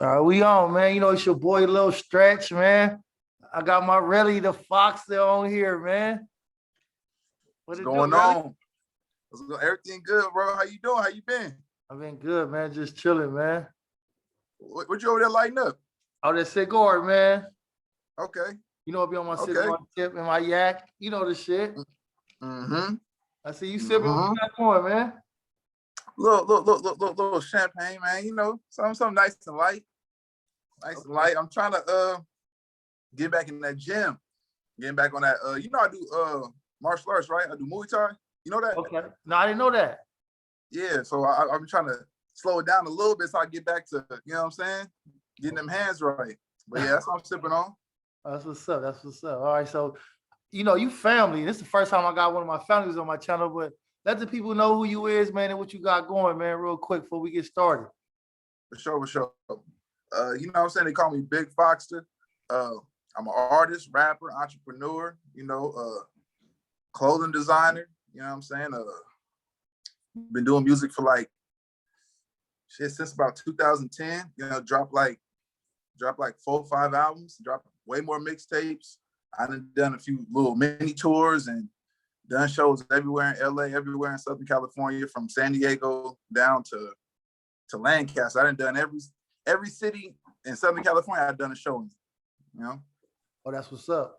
We on, man. You know, it's your boy Lil Stretch, man. I got my Relly the Foxsta on here, man. What What's it do, going Relly? on? Everything good, bro? How you doing? How you been? I've been good, man. Just chilling, man. What you over there lighting up? Oh, that cigar, man. Okay, You know, I be on my okay. cigar tip and my yak. You know the shit. Mm-hmm. I see you sipping. What Mm-hmm. you got going, man? Little champagne, man. You know, something nice and light. Nice and Okay. light. I'm trying to get back in that gym. Getting back on that. You know, I do martial arts, right? I do Muay Thai. You know that? Okay. No, I didn't know that. Yeah. So I'm trying to slow it down a little bit so I get back to, you know what I'm saying? Getting them hands right. But yeah, that's what I'm sipping on. That's what's up. That's what's up. All right. So, you know, you family. This is the first time I got one of my families on my channel, but let the people know who you is, man, and what you got going, man, real quick before we get started. For sure, for sure. You know what I'm saying? They call me Big Foxter. I'm an artist, rapper, entrepreneur, clothing designer. You know what I'm saying? Been doing music for like shit since about 2010. You know, drop like 4 or 5 albums, drop way more mixtapes. I done a few little mini tours and done shows everywhere in LA, everywhere in Southern California, from San Diego down to Lancaster. I done every city in Southern California. I've done a show in, you know. Oh, that's what's up.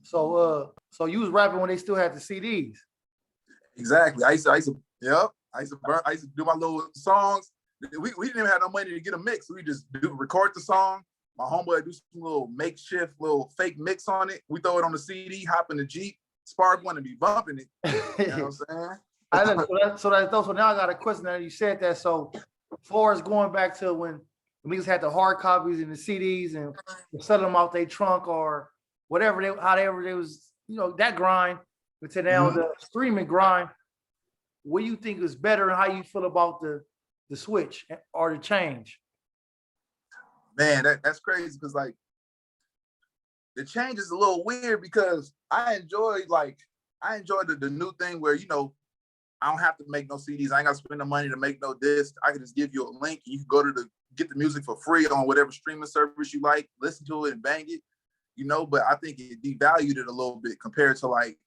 So you was rapping when they still had the CDs. Exactly. Yep. I used to do my little songs. We didn't even have no money to get a mix. We just record the song. My homeboy do some little makeshift, little fake mix on it. We throw it on the CD, hop in the Jeep, spark one and be bumping it. You know what I'm saying? I know, so now I got a question. Now you said that. So far as going back to when niggas had the hard copies and the CDs and selling them out their trunk or whatever however they was, that grind, but to now the streaming grind, what do you think is better and how you feel about the switch or the change? Man, that's crazy because like the change is a little weird because I enjoy the new thing where I don't have to make no CDs. I ain't got to spend the money to make no disc. I can just give you a link. You can go to get the music for free on whatever streaming service you like, listen to it and bang it, but I think it devalued it a little bit compared to like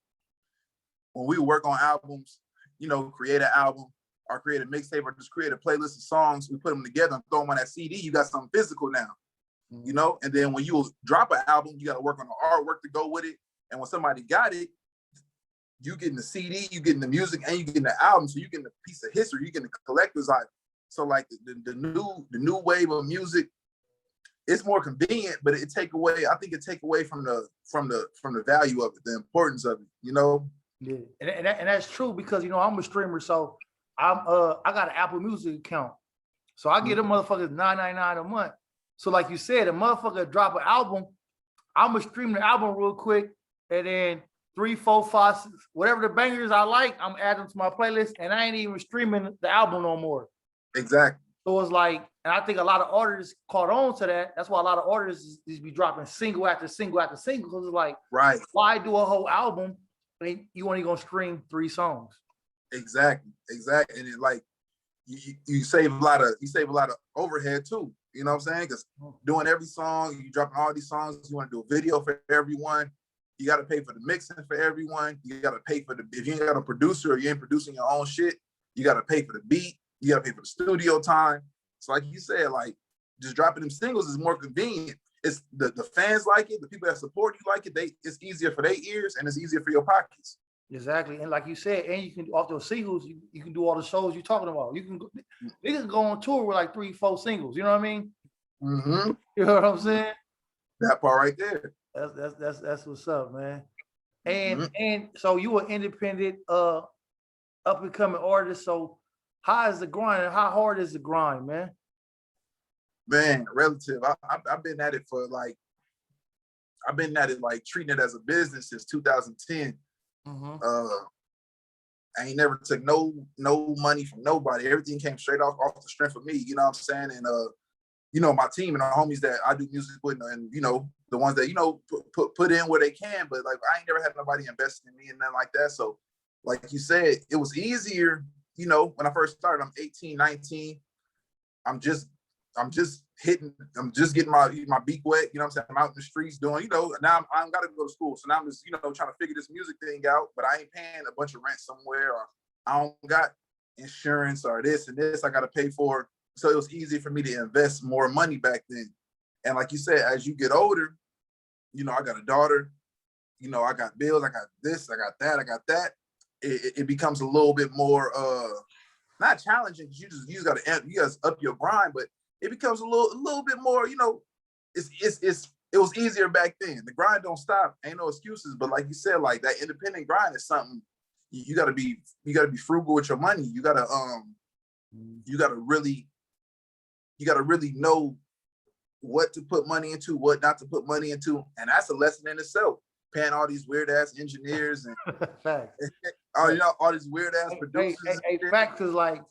when we work on albums, create an album or create a mixtape or just create a playlist of songs. We put them together and throw them on that CD. You got something physical now, and then when you drop an album, you got to work on the artwork to go with it. And when somebody got it, you getting the CD, you getting the music, and you getting the album. So you getting a piece of history, you getting the collector's item. So like the new wave of music, it's more convenient, but I think it take away from the value of it, the importance of it, Yeah, and that's true because I'm a streamer, so I got an Apple Music account, so I get a motherfuckers $9.99 a month. So like you said, a motherfucker drop an album, I'm gonna stream the album real quick, and then 3, 4, 5, 6, whatever the bangers I like, I'm adding to my playlist, and I ain't even streaming the album no more. Exactly. So it's like, and I think a lot of artists caught on to that. That's why a lot of artists is be dropping single after single after single. Because it's like, right, why do a whole album when you only gonna stream 3 songs? Exactly. And it like you save a lot of overhead too. You know what I'm saying? Because doing every song, you dropping all these songs, you want to do a video for everyone. You got to pay for the mixing for everyone. You got to pay for if you ain't got a producer or you ain't producing your own shit, you got to pay for the beat. You got to pay for the studio time. So like you said, like just dropping them singles is more convenient. It's the fans like it. The people that support you like it. It's easier for their ears and it's easier for your pockets. Exactly. And like you said, and you can off those singles, you can do all the shows you're talking about. You can go on tour with like 3, 4 singles. You know what I mean? Mm-hmm. You know what I'm saying? That part right there. That's what's up, man. And so you were independent, up and coming artist. So how is the grind and how hard is the grind, man? Man, relative. I've been at it like treating it as a business since 2010. I ain't never took no money from nobody. Everything came straight off the strength of me. You know what I'm saying? And my team and the homies that I do music with, and the ones that put in where they can. But like I ain't never had nobody invest in me and nothing like that. So, like you said, it was easier. When I first started, I'm 18, 19. I'm I'm just getting my beak wet, you know what I'm saying? I'm out in the streets doing, you know, now I'm gotta go to school. So now I'm just, you know, trying to figure this music thing out, but I ain't paying a bunch of rent somewhere, or I don't got insurance or this and this I gotta pay for. So it was easy for me to invest more money back then. And like you said, as you get older, you know, I got a daughter, you know, I got bills, I got this, I got that. It becomes a little bit more not challenging, because you just gotta up your grind, but it becomes a little bit more, you know, it was easier back then. The grind don't stop, ain't no excuses. But like you said, like that independent grind is something you gotta be frugal with your money. You gotta really know what to put money into, what not to put money into. And that's a lesson in itself. Paying all these weird ass engineers and you know, all these weird ass producers. Fact, cause like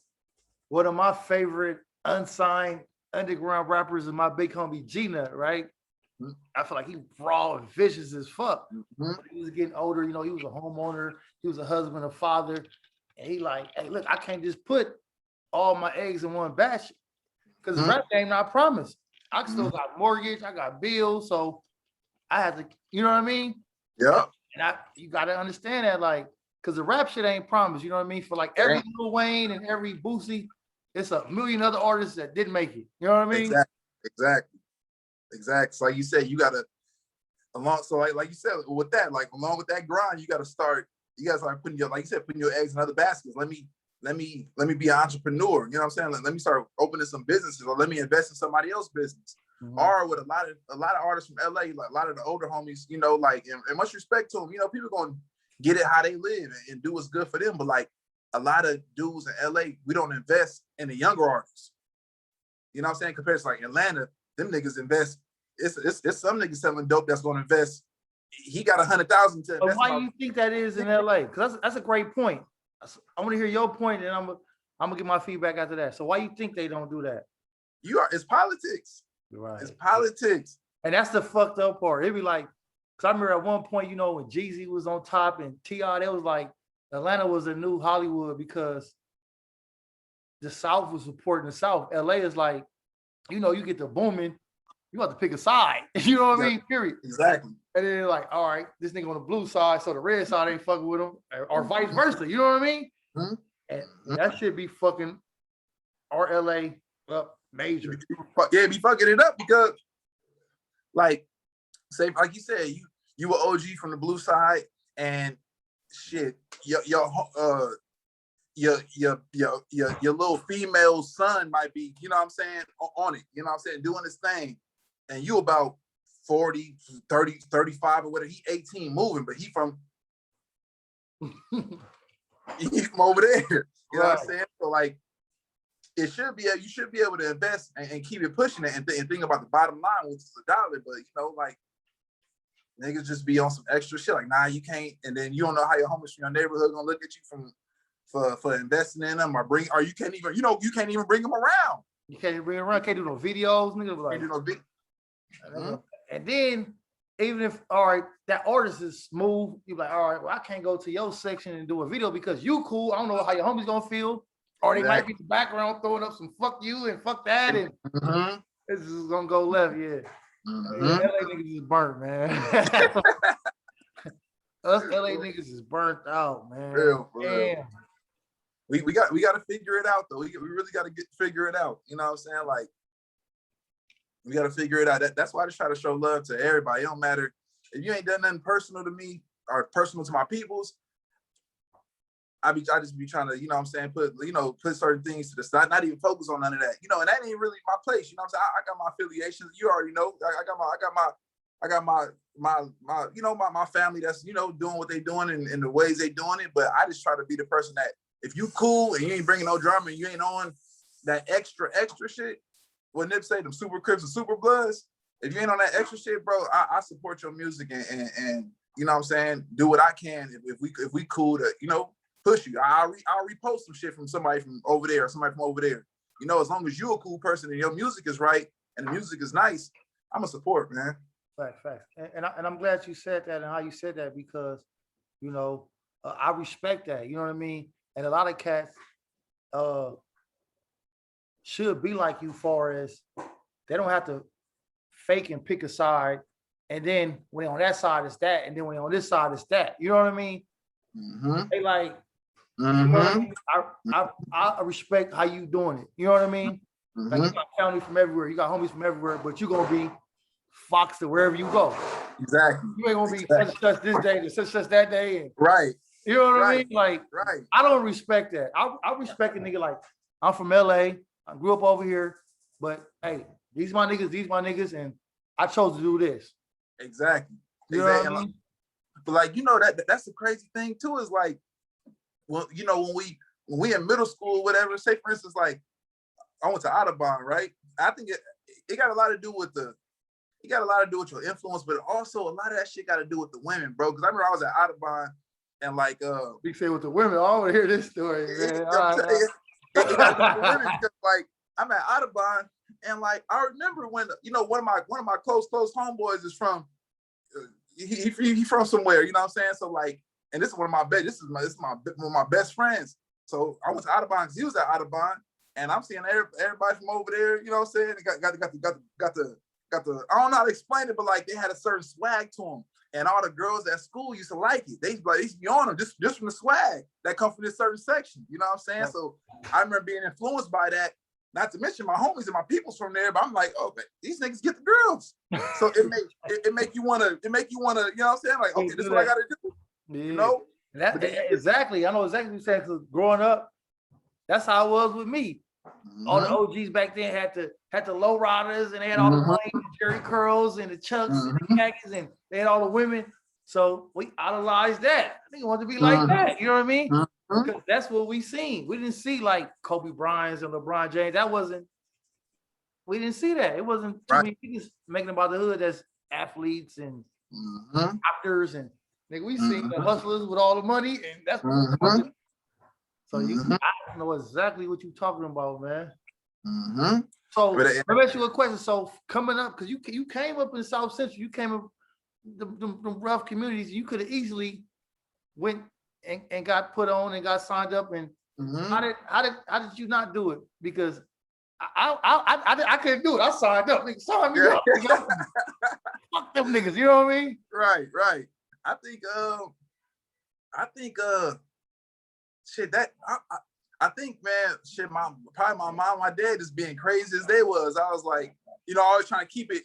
one of my favorite unsigned underground rappers is my big homie G-Nut, right? Mm-hmm. I feel like he raw and vicious as fuck. Mm-hmm. He was getting older, you know, he was a homeowner, he was a husband, a father, and he like, hey, look, I can't just put all my eggs in one basket, because the rap game not promised. I still got mortgage, I got bills, so I had to, you know what I mean? Yeah. And you got to understand that, like, because the rap shit ain't promised, you know what I mean? For like every Lil Wayne and every Boosie, it's a million other artists that didn't make it. You know what I mean? Exactly. So like you said, you gotta so like you said, with that, like along with that grind, you gotta start putting your, like you said, putting your eggs in other baskets. Let me be an entrepreneur. You know what I'm saying? Let me start opening some businesses, or let me invest in somebody else's business. Mm-hmm. Or with a lot of artists from LA, like a lot of the older homies, you know, like, and much respect to them, you know, people gonna get it how they live and do what's good for them. But like a lot of dudes in LA, we don't invest in the younger artists. You know what I'm saying? Compared to like Atlanta, them niggas invest. It's some niggas selling dope that's gonna invest. He got 100,000 to invest. But why do you think that is in LA? Because that's a great point. I want to hear your point, and I'm gonna get my feedback after that. So why you think they don't do that? It's politics. Right. It's politics. And that's the fucked up part. It'd be like, because I remember at one point, you know, when Jeezy was on top and T.I., it was like Atlanta was the new Hollywood, because the South was supporting the South. LA is like, you know, you get the booming, you have to pick a side. You know what I mean? Period. Exactly. And then they're like, all right, this nigga on the blue side, so the red side ain't fucking with him, or vice versa. You know what I mean? Mm-hmm. And that should be fucking our LA up major. Yeah, be fucking it up, because, like, say, like you said, you were OG from the blue side, and shit, your little female son might be, you know what I'm saying, on it, you know what I'm saying, doing his thing, and you about 40, 30, 35 or whatever, he 18 moving, but he from over there, you know what I'm saying? So like, you should be able to invest and keep it pushing it, and think about the bottom line, which is $1. But you know, like, niggas just be on some extra shit, like, nah, you can't, and then you don't know how your homies from your neighborhood gonna look at you for investing in them, or you can't even, you know, you can't even bring them around. You can't even bring them around. Can't do no videos, nigga. Like, can't do no video. And then even if, all right, that artist is smooth, you're like, all right, well, I can't go to your section and do a video because you cool. I don't know how your homies gonna feel. Or they might be in the background throwing up some fuck you and fuck that, and this is gonna go left, yeah. LA niggas is burnt, man. Us LA niggas is burnt out, man. Real. We got to figure it out, though. We really got to figure it out. You know what I'm saying? Like, we got to figure it out. That's why I just try to show love to everybody. It don't matter if you ain't done nothing personal to me or personal to my peoples. I just be trying to, you know what I'm saying, put certain things to the side, not even focus on none of that. You know, and that ain't really my place. You know what I'm saying? I got my affiliations. You already know. I got my you know, my family that's, you know, doing what they doing in the ways they doing it. But I just try to be the person that, if you cool and you ain't bringing no drama and you ain't on that extra shit, what Nip say, them super Crips and super Bloods, if you ain't on that extra shit, bro, I support your music and you know what I'm saying, do what I can if we cool to, you know, push you. I'll repost some shit from somebody from over there or somebody from over there. You know, as long as you're a cool person and your music is right and the music is nice, I'm a support, man. Fact. And I'm glad you said that and how you said that, because, you know, I respect that. You know what I mean? And a lot of cats should be like you, far as they don't have to fake and pick a side, and then when they on that side it's that, and then when they on this side it's that. You know what I mean? They like, you know what I mean? I respect how you doing it. You know what I mean? Like you got family from everywhere, you got homies from everywhere, but you gonna be Foxsta wherever you go. Exactly. You ain't gonna be such this day and such that day. And, right. You know what I mean? Like, I don't respect that. I respect a nigga like, I'm from LA, I grew up over here, but hey, these my niggas, and I chose to do this. Exactly. You know what I mean? But like, you know, that's the crazy thing too, is like, well, you know, when we in middle school, whatever, say for instance, like I went to Audubon, right? I think it got a lot to do with your influence, but also a lot of that shit got to do with the women, bro. Because I remember I was at Audubon and like you say with the women, I want to hear this story, man. It got to do with the women because like I'm at Audubon and like I remember when, you know, one of my close homeboys is from he from somewhere, you know what I'm saying? So like, and this is one of my one of my best friends. So I went to Audubon because he was at Audubon, and I'm seeing everybody from over there, you know what I'm saying? Got the I don't know how to explain it, but like they had a certain swag to them, and all the girls at school used to like it. They used to be on them just from the swag that come from this certain section. You know what I'm saying? Yeah. So I remember being influenced by that. Not to mention my homies and my people's from there, but I'm like, oh, man, these niggas get the girls. So it make you wanna, you know what I'm saying? Like, okay, this is what I gotta do. Yeah. You know? Exactly. I know exactly what you're saying, because growing up, that's how it was with me. All the OGs back then had the low riders, and they had all the money, the Jerry curls and the chucks and the khakis, and they had all the women. So we idolized that. I think I want to be like that. You know what I mean? Because that's what we seen. We didn't see like Kobe Bryant and LeBron James. We didn't see that. It wasn't too many niggas making about the hood as athletes and actors, and nigga, we seen the hustlers with all the money, and that's what so I know exactly what you're talking about, man. So let me ask you a question. So coming up, because you came up in South Central, you came up the rough communities, you could have easily went and got put on and got signed up. And how did you not do it? Because I couldn't do it. I signed up. Nigga, sign me up. Fuck them niggas. You know what I mean? Right. I think, man, shit, probably my mom, my dad just being crazy as they was. I was like, you know, always trying to keep it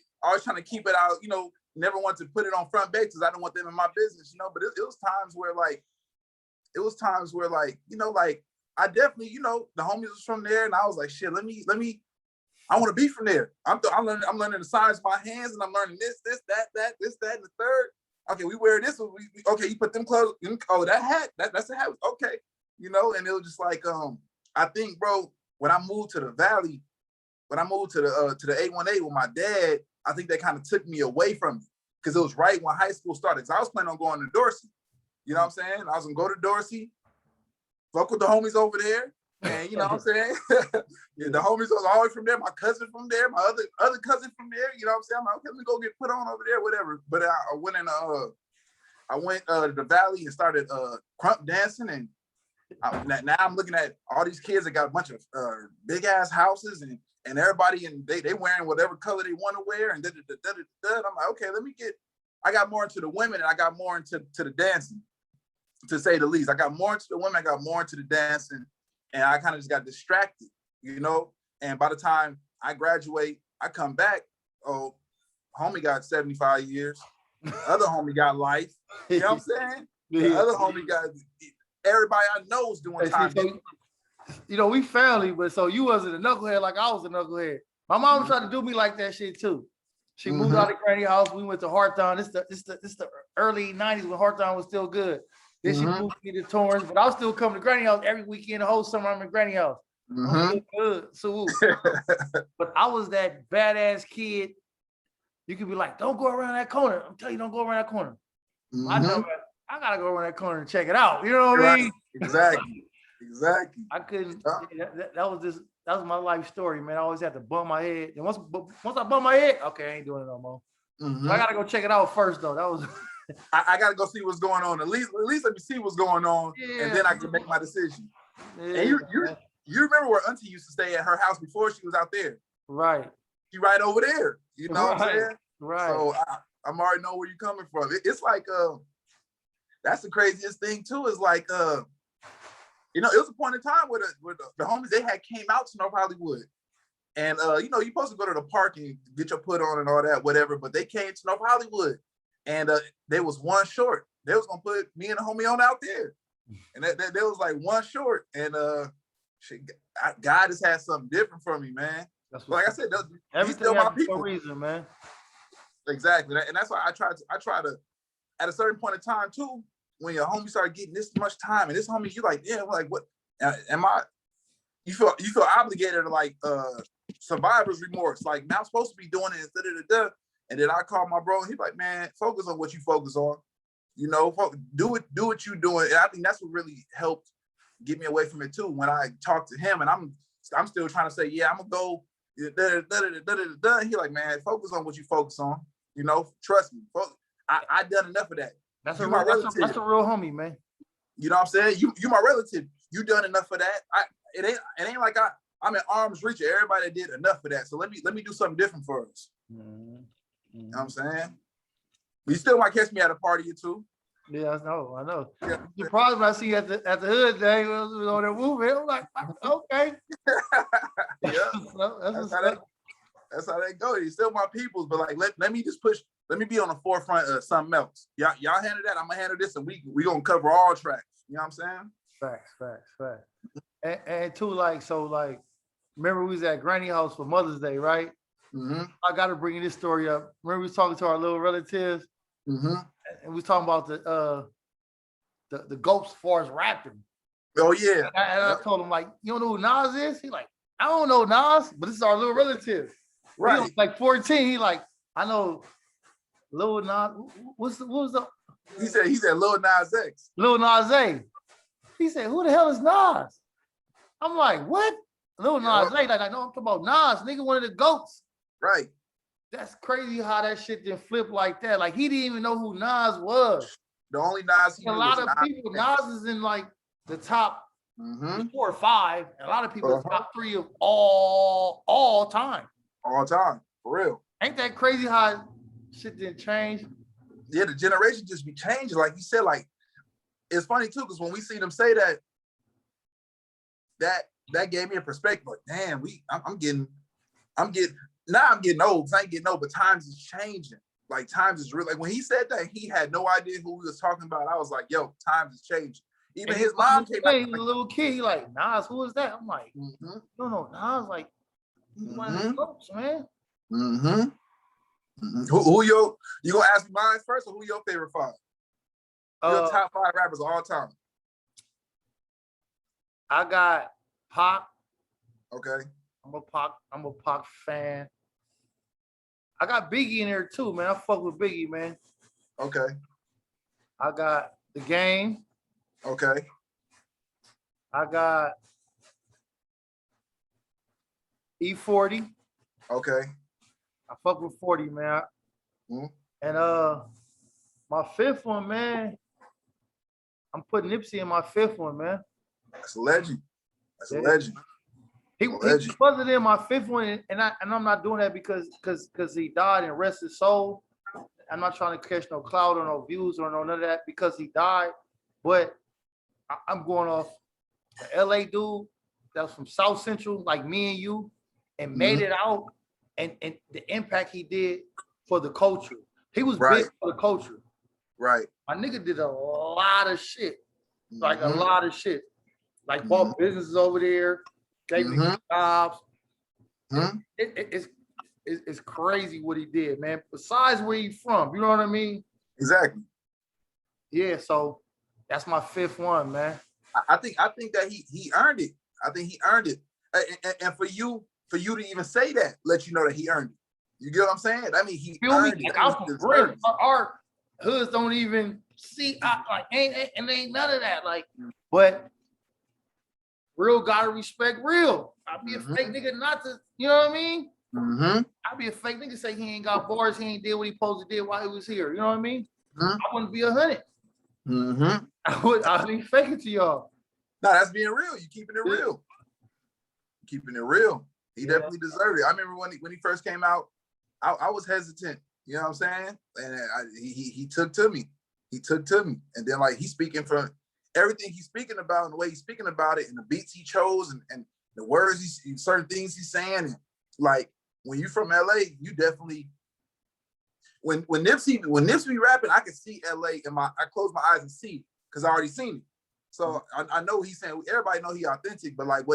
out, you know, never want to put it on front base because I don't want them in my business, you know. But it was times where like, you know, like I definitely, you know, the homies was from there, and I was like, shit, let me, I want to be from there. I'm learning the signs of my hands, and I'm learning this, that, and the third. Okay, we wear this. Okay, you put them clothes. Oh, that hat. That's a hat. Okay, you know. And it was just like, I think, bro, when I moved to the Valley, when I moved to the 818 with my dad, I think that kind of took me away from it because it was right when high school started. Because I was planning on going to Dorsey. You know what I'm saying? I was gonna go to Dorsey, fuck with the homies over there, and you know what I'm saying? Yeah, the homies was always from there. My cousin from there, my other cousin from there. You know what I'm saying? I'm like, okay, let me go get put on over there, whatever. But I went to the Valley and started crump dancing, and now I'm looking at all these kids that got a bunch of big ass houses, and everybody, and they wearing whatever color they want to wear, and I'm like, okay, I got more into the women, and I got more into the dancing, to say the least. I got more into the women, I got more into the dancing, and I kind of just got distracted, you know? And by the time I graduate, I come back, oh, homie got 75 years. The other homie got life. You know what I'm saying? The other homie got, everybody I know is doing time. So, you know, we family, but so you wasn't a knucklehead like I was a knucklehead. My mom tried to do me like that shit too. She moved out of Granny house. We went to Hawthorne. It's the early 90s when Hawthorne was still good. Then she moved me to Torrance, but I was still coming to Granny house every weekend. The whole summer I'm in Granny house. I'm still good. So, but I was that badass kid. You could be like, don't go around that corner. I'm telling you, don't go around that corner. I know I gotta go around that corner and check it out. You know what I mean? Exactly. I couldn't. That was my life story, man. I always had to bump my head. And once I bump my head, okay, I ain't doing it no more. I gotta go check it out first, though. That was. I gotta go see what's going on. At least let me see what's going on, and then I can make my decision. Yeah, and You remember where Auntie used to stay at her house before she was out there? Right. She right over there. You know what I'm saying? Right. So I'm already know where you're coming from. It's like that's the craziest thing too. Is like you know, it was a point in time where the homies they had came out to North Hollywood. And you know, you're supposed to go to the park and get your put on and all that, whatever. But they came to North Hollywood, and they was one short. They was gonna put me and the homie on out there, and there was like one short. And God has had something different for me, man. Like I said, everything still my people. people. Reason, man. Exactly, and that's why I try to, at a certain point in time too, when your homie start getting this much time, and this homie, you like, yeah, like what? Am I? You feel obligated to like survivor's remorse. Like, now I'm supposed to be doing it, and then I call my bro, and he's like, man, focus on what you focus on. You know, do what you doing. And I think that's what really helped get me away from it too. When I talked to him, and I'm still trying to say, yeah, I'm gonna go. He like, man, focus on what you focus on. You know, trust me. I done enough of that. That's a real homie, man. You know what I'm saying? You my relative. You done enough of that. It ain't like I'm in arm's reach of everybody that did enough of that. So let me do something different for us. Mm-hmm. You know what I'm saying? But you still might catch me at a party or two. Yeah, I know. Yeah. The problem I see at the hood day was on that movie. I'm like, okay. Yeah. That's how they go. He's still my peoples, but like let me just push. Let me be on the forefront of something else. Y'all handle that. I'm gonna handle this, and we gonna cover all tracks. You know what I'm saying? Facts. And too, like, so like, remember we was at Granny house for Mother's Day, right? Mm-hmm. I got to bring this story up. Remember we was talking to our little relatives, mm-hmm. and we was talking about the goats Forest Raptor. Oh yeah. And I told him, like, you don't know who Nas is? He like, I don't know Nas, but this is our little relative. Right. He was like 14. He like, I know Lil Nas. What was the? He said Lil Nas X. Lil Nas A. He said, who the hell is Nas? I'm like, what? Lil Nas A. Like, no, I'm talking about Nas, nigga, one of the goats. Right. That's crazy how that shit didn't flip like that. Like, he didn't even know who Nas was. The only Nas he knew a lot was of people, Nas is in like the top 4 or 5. A lot of people top 3 of all time. All time, for real. Ain't that crazy how shit didn't change? Yeah, the generation just be changing. Like you said, like, it's funny too, because when we see them say that gave me a perspective. Like, damn, I'm getting old. I ain't getting old, but times is changing. Like, times is real. Like, when he said that, he had no idea who he was talking about. I was like, yo, times is changing. Even his mom came out. He was a little kid. He like, Nas, who is that? I'm like, no, Nas, like, one of the folks, man. Who you gonna ask me mine first, or who your favorite 5? Your top 5 rappers of all time. I got Pac. Okay. I'm a Pac fan. I got Biggie in there too, man. I fuck with Biggie, man. Okay. I got The Game. Okay. I got E40. Okay. I fuck with 40, man. And my 5th one, man. I'm putting Nipsey in my 5th one, man. That's a legend. That's a legend. He wasn't in my 5th one, and I'm not doing that because he died and rest his soul. I'm not trying to catch no clout or no views or none of that because he died. But I'm going off the LA dude that was from South Central, like me and you, and made it out, and the impact he did for the culture. He was big for the culture. Right. My nigga did a lot of shit. Like a lot of shit. Like bought businesses over there, gave me jobs. It's crazy what he did, man. Besides where he's from, you know what I mean? Exactly. Yeah, so that's my 5th one, man. I think that he earned it. I think he earned it. And for you to even say that, let you know that he earned it. You get what I'm saying? I mean, he earned it. Like, our hoods don't even see, like, ain't none of that. Like, but real gotta respect real. I'd be a fake nigga not to, you know what I mean? I'd be a fake nigga say he ain't got bars, he ain't did what he supposed to do while he was here. You know what I mean? I wouldn't be 100. I'd be faking to y'all. No, that's being real. You keeping it real. keeping it real. He Yeah. definitely deserved it. I remember when he first came out, I was hesitant. You know what I'm saying? And he took to me. He took to me. And then like he's speaking from everything he's speaking about and the way he's speaking about it and the beats he chose and the words certain things he's saying. And like when you're from LA, you definitely when Nipsey be rapping, I can see LA in I close my eyes and see because I already seen it. So I know he's saying everybody know he authentic, but like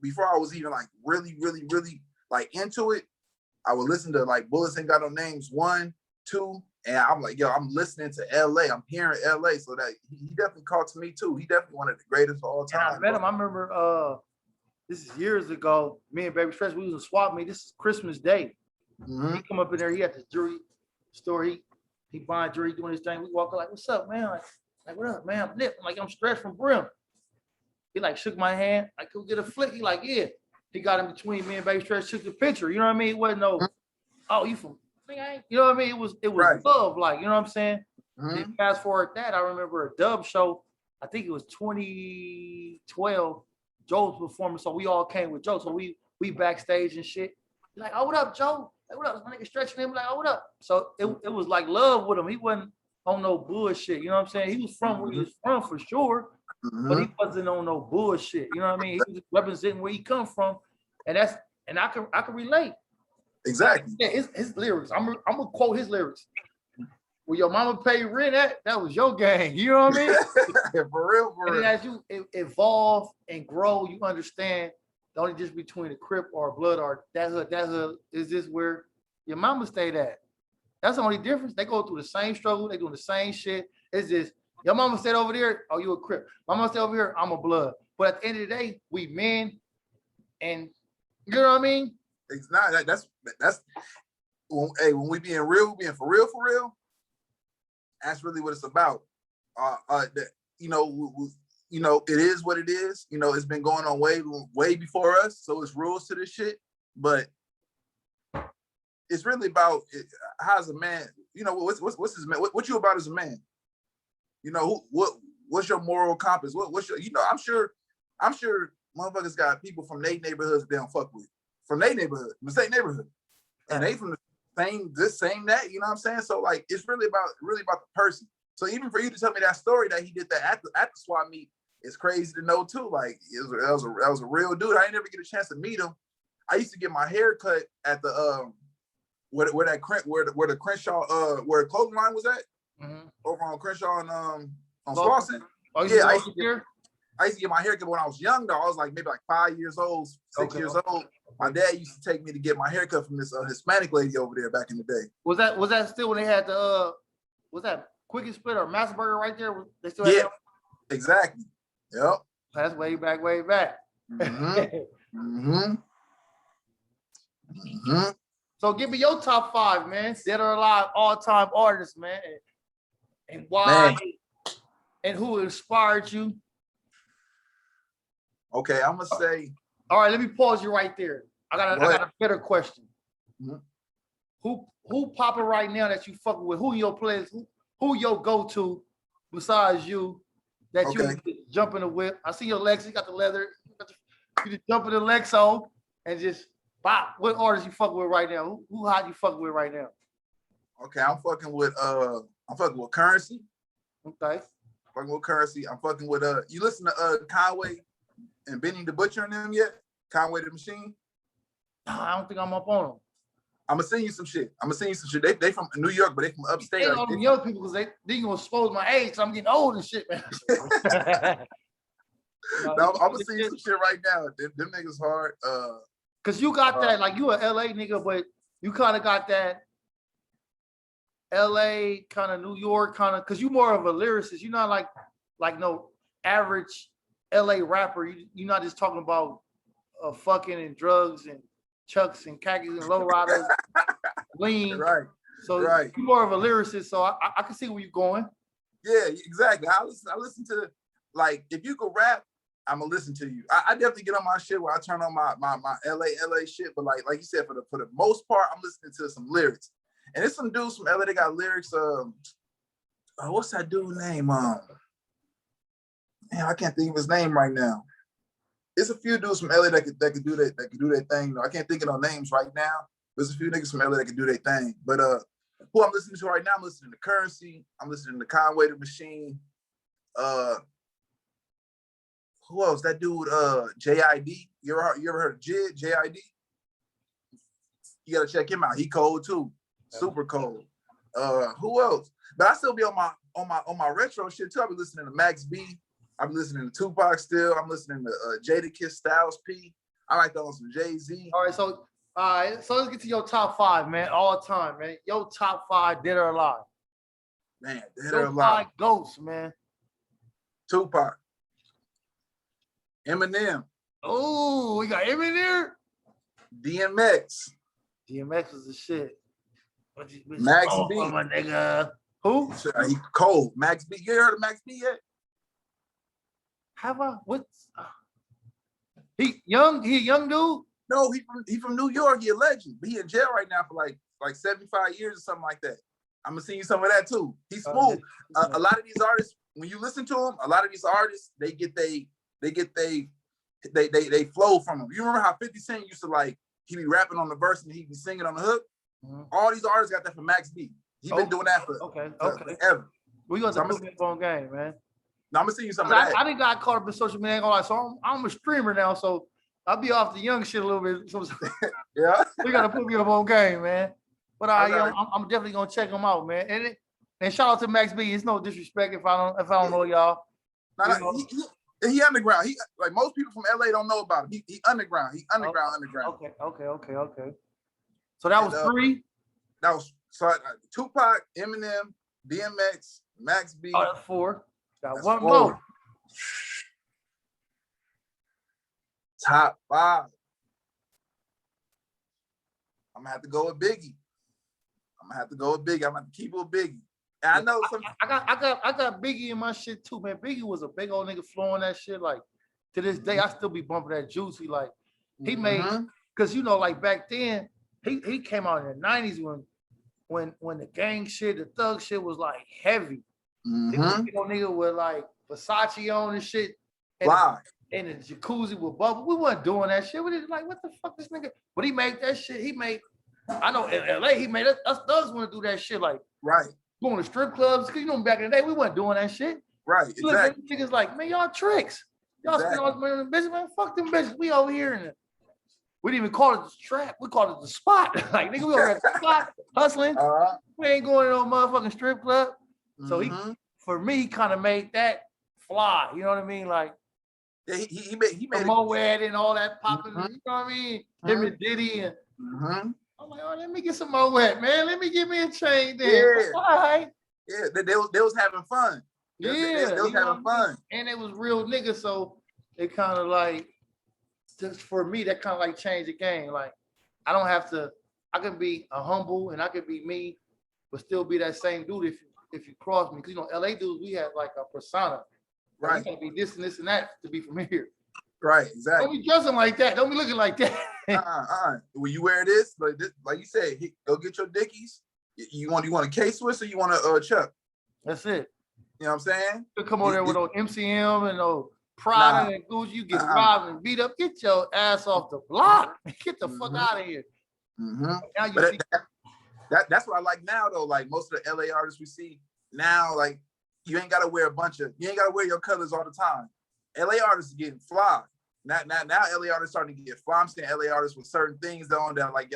before I was even like really like into it, I would listen to like Bullets Ain't Got No Names 1, 2, and I'm like, yo, I'm listening to LA. I'm hearing LA. So that he definitely called to me too. He definitely one of the greatest of all time. And I met him. I remember this is years ago. Me and Baby Stretch, we was in swap meet. This is Christmas Day. Mm-hmm. He come up in there. He had the jewelry store. He buying jewelry, doing his thing. We walk up like, "What's up, man?" Like what up, man? I'm Nip. I'm like, I'm Stretch from Brim. He like shook my hand. I could get a flick. He like, yeah. He got in between me and Baby Stretch, took the picture. You know what I mean? It wasn't no, oh, you from, you know what I mean? It was Right. love, like, you know what I'm saying? Mm-hmm. Then fast forward that, I remember a dub show. I think it was 2012. Joe's performance, so we all came with Joe. So we backstage and shit. Like, oh, what up, Joe? Like, what up? My nigga stretching him like, oh, what up? So it was like love with him. He wasn't on no bullshit. You know what I'm saying? He was from where he was from for sure, but he wasn't on no bullshit. You know what I mean? He was representing where he come from, and I can relate. Exactly. Yeah, his lyrics. I'm gonna quote his lyrics. Well, your mama pay rent, that was your gang. You know what I mean? For real. And then as you evolve and grow, you understand the only difference between a Crip or a Blood or that hood is this where your mama stayed at. That's the only difference. They go through the same struggle. They doing the same shit. It's just your mama stayed over there. Oh, you a Crip. My mama stayed over here. I'm a Blood. But at the end of the day, we men, and you know what I mean. It's not that's when we being real, being for real. That's really what it's about. It is what it is. You know, it's been going on way before us. So it's rules to this shit. But it's really about how's a man. You know, what's his man? What you about as a man? You know, what's your moral compass? What's your? You know, I'm sure motherfuckers got people from their neighborhoods they don't fuck with. From their neighborhood, mistake neighborhood, and they from the same that, you know what I'm saying? So like, it's really about the person. So even for you to tell me that story that he did that at the swap meet, it's crazy to know too. Like that was a real dude. I ain't never get a chance to meet him. I used to get my hair cut at the where the Crenshaw where the clothing line was at, over on Crenshaw and on Slauson. Oh, yeah, I used to get my hair cut when I was young though. I was like maybe like 5 years old, 6 years old. My dad used to take me to get my haircut from this Hispanic lady over there back in the day. Was that still when they had the was that Quick and Split or Master Burger right there? They still had that? Exactly. Yep. That's way back. So give me your top 5, man. Dead or alive, all-time artists, man. And why and who inspired you? Okay, I'm gonna say. All right, let me pause you right there. I got a better question. Who popping right now that you fucking with? Who your players? Who your go-to besides you that you jump in the whip? I see your legs. You got the leather. You just jump in the Lexo and just bop. What artists you fucking with right now? Who hot you fucking with right now? Okay, I'm fucking with Currency. Okay. Fucking with Currency. I'm fucking with you listen to Conway and Benny the Butcher and them yet? Conway the Machine? I don't think I'm up on them. I'm gonna send you some shit. They from New York, but they from upstate. Ain't all them young people because they gonna expose my age. So I'm getting old and shit, man. No, I'm gonna send you some shit right now. Them niggas hard. Cause you got that, like you a LA nigga, but you kind of got that LA kind of New York kind of, cause you more of a lyricist. You're not like no average LA rapper. You're not just talking about fucking and drugs and chucks and khakis and lowriders, lean. Right. So you're more of a lyricist. So I can see where you're going. Yeah, exactly. I listen to, like, if you could rap, I'm gonna listen to you. I definitely get on my shit where I turn on my LA shit, but like you said, for the most part, I'm listening to some lyrics. And there's some dudes from LA that got lyrics. What's that dude name? Man, I can't think of his name right now. it's a few dudes from LA that could do that thing. I can't think of no names right now. There's a few niggas from LA that can do their thing. But who I'm listening to right now, I'm listening to Currency. I'm listening to Conway the Machine. Who else? That dude, JID. You ever heard of JID? JID? You gotta check him out. He cold too. Super cold. Who else? But I still be on my retro shit too. I be listening to Max B. I'm listening to Tupac still. I'm listening to Jadakiss, Styles P. I like those some Jay-Z. All right, so let's get to your top 5, man, all time, man. Your top 5, dead or alive. Man, dead or alive. 5 ghosts, man. Tupac. Eminem. Oh, we got Eminem there. DMX. DMX was the shit. Max B. My nigga. Who? He cold. Max B. You heard of Max B yet? Have I? What's he young? He a young dude? No, he from New York. He a legend. But he in jail right now for like 75 years or something like that. I'm gonna send you some of that too. He's smooth. A lot of these artists, when you listen to them, a lot of these artists, they flow from them. You remember how 50 Cent used to he be rapping on the verse and he be singing on the hook? Mm-hmm. All these artists got that from Max B. He been doing that for forever. We got to put me on game, man. No, I'm gonna see you some of that. I didn't got caught up in social media, so I'm a streamer now, so I'll be off the young shit a little bit. So yeah, we gotta put me up on game, man. But I'm definitely gonna check them out, man. And shout out to Max B. It's no disrespect if I don't know y'all. He underground. He like most people from LA don't know about him. He underground. He underground. Okay. So that was 3. That was Tupac, Eminem, DMX, Max B. Oh, that's 4. Got one more. Top 5. I'm gonna have to go with Biggie. I'm gonna have to keep it with Biggie. And I know I got Biggie in my shit too, man. Biggie was a big old nigga flowing that shit. Like to this day, I still be bumping that Juicy. Like he made, because like back then, he came out in the 90s when the gang shit, the thug shit was like heavy. He was a nigga with like Versace on and shit. And the jacuzzi with bubble. We wasn't doing that shit. We didn't what the fuck this nigga? But he made that shit. I know in LA, he made us thugs want to do that shit. Like going to strip clubs. Cause back in the day, we wasn't doing that shit. Right, exactly. Niggas like, man, y'all tricks. Y'all spend all this money on the business, man. Fuck them bitches. We over here in it. We didn't even call it the trap. We called it the spot. Like, nigga, we over at the spot hustling. We ain't going to no motherfucking strip club. So for me, he kind of made that fly. You know what I mean? Like, he made Moet and all that popping. You know what I mean? Him and Diddy and. I'm like, oh, let me get some Moet, man. Let me give me a chain there. Yeah. All right. Yeah, they was having fun. They was having fun. And it was real niggas, so it kind of just for me, that kind of changed the game. Like, I don't have to, I can be a humble and I can be me, but still be that same dude if you cross me. Because, LA dudes, we have like a persona. Right. You gotta be this and this and that to be from here. Right, exactly. Don't be dressing like that. Don't be looking like that. When you wear this, like you said, go get your Dickies. You want a K-Swiss or you want a Chuck? That's it. You know what I'm saying? You come over there with those MCM and those Prada and Gucci, you get robbed and beat up. Get your ass off the block. Get the fuck out of here. Now that's what I like now though. Like most of the LA artists we see now, like you ain't gotta wear your colors all the time. LA artists are getting fly. Now LA artists starting to get fly. I'm saying LA artists with certain things on that like,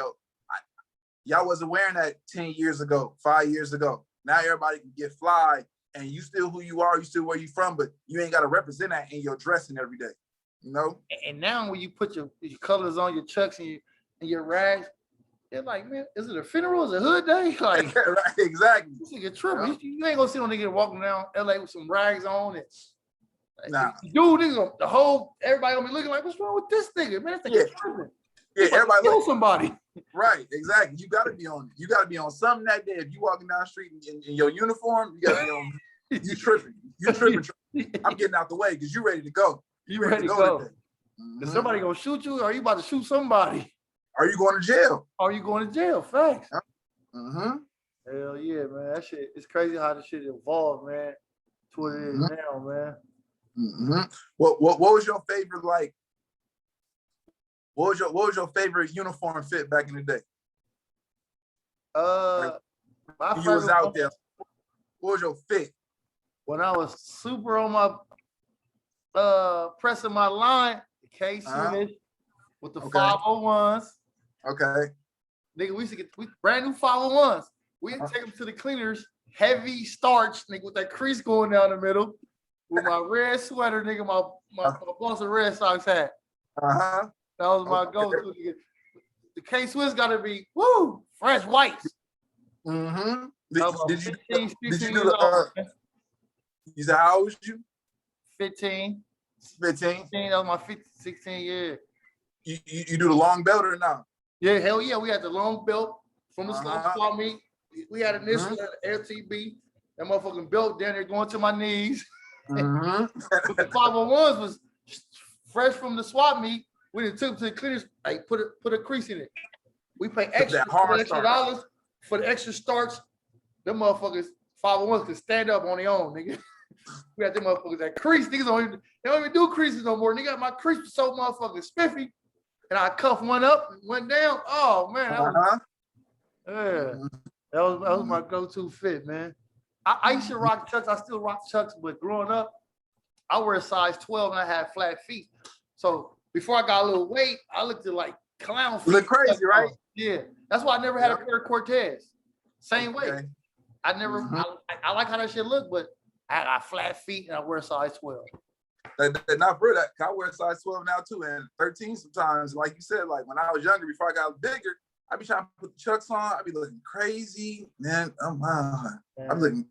y'all wasn't wearing that 10 years ago, 5 years ago. Now everybody can get fly and you still who you are, you still where you from, but you ain't got to represent that in your dressing every day, And now when you put your colors on your chucks and your rags, they're like, man, is it a funeral? Is it a hood day? Like, right, exactly. This nigga tripping. You ain't gonna see no nigga walking down LA with some rags on it. Dude, everybody gonna be looking like, what's wrong with this nigga? Man, this nigga tripping. Yeah, everybody kill somebody. Right, exactly. You gotta be on it. You gotta be on something that day. If you walking down the street in your uniform, you gotta be on. You tripping. You tripping. I'm getting out the way because you ready to go. You ready to go today. Is somebody gonna shoot you? Or are you about to shoot somebody? Are you going to jail? Are you going to jail? Facts. Hell yeah, man. That shit. It's crazy how this shit evolved, man. To what it is now, man. What was your favorite What was your favorite uniform fit back in the day? Like, My when you was favorite out one, there, what was your fit? when I was super on my pressing my line, the K Swiss with the Okay. 501s. Okay. Nigga, we used to get brand new 501s. We had to take them to the cleaners, heavy starch, nigga, with that crease going down the middle, with my red sweater, nigga, my Boston Red Sox hat. Uh-huh. That was my go-to. Nigga. The K Swiss gotta be fresh whites. Mm-hmm. Did you do the you said how old was you? 15. 15. That was my 16 year. You do the long belt or not? Yeah, hell yeah. We had the long belt from the swap meet. We had an issue at the LTB. That motherfucking belt down there going to my knees. Mm-hmm. But the 501s was fresh from the swap meet. We done took them to the cleaners, like put a crease in it. We pay extra $dollars for the extra starch. Them motherfuckers 501s could stand up on their own, nigga. We had them motherfuckers that crease. Niggas they don't even do creases no more. Nigga, my crease was so motherfucking spiffy. And I cuffed one up and went down. Oh man, that was my go-to fit, man. I used to rock Chucks. I still rock Chucks, but growing up, I wear a size 12 and I had flat feet. So before I got a little weight, I looked at like clown feet. You look crazy, right? Yeah. That's why I never had a pair of Cortez. Same way. I never I like how that shit look, but I got flat feet and I wear a size 12. Not for that. I wear a size 12 now too, and 13 sometimes. Like you said, like when I was younger, before I got bigger, I'd be trying to put the Chucks on. I'd be looking crazy, man. I'm looking.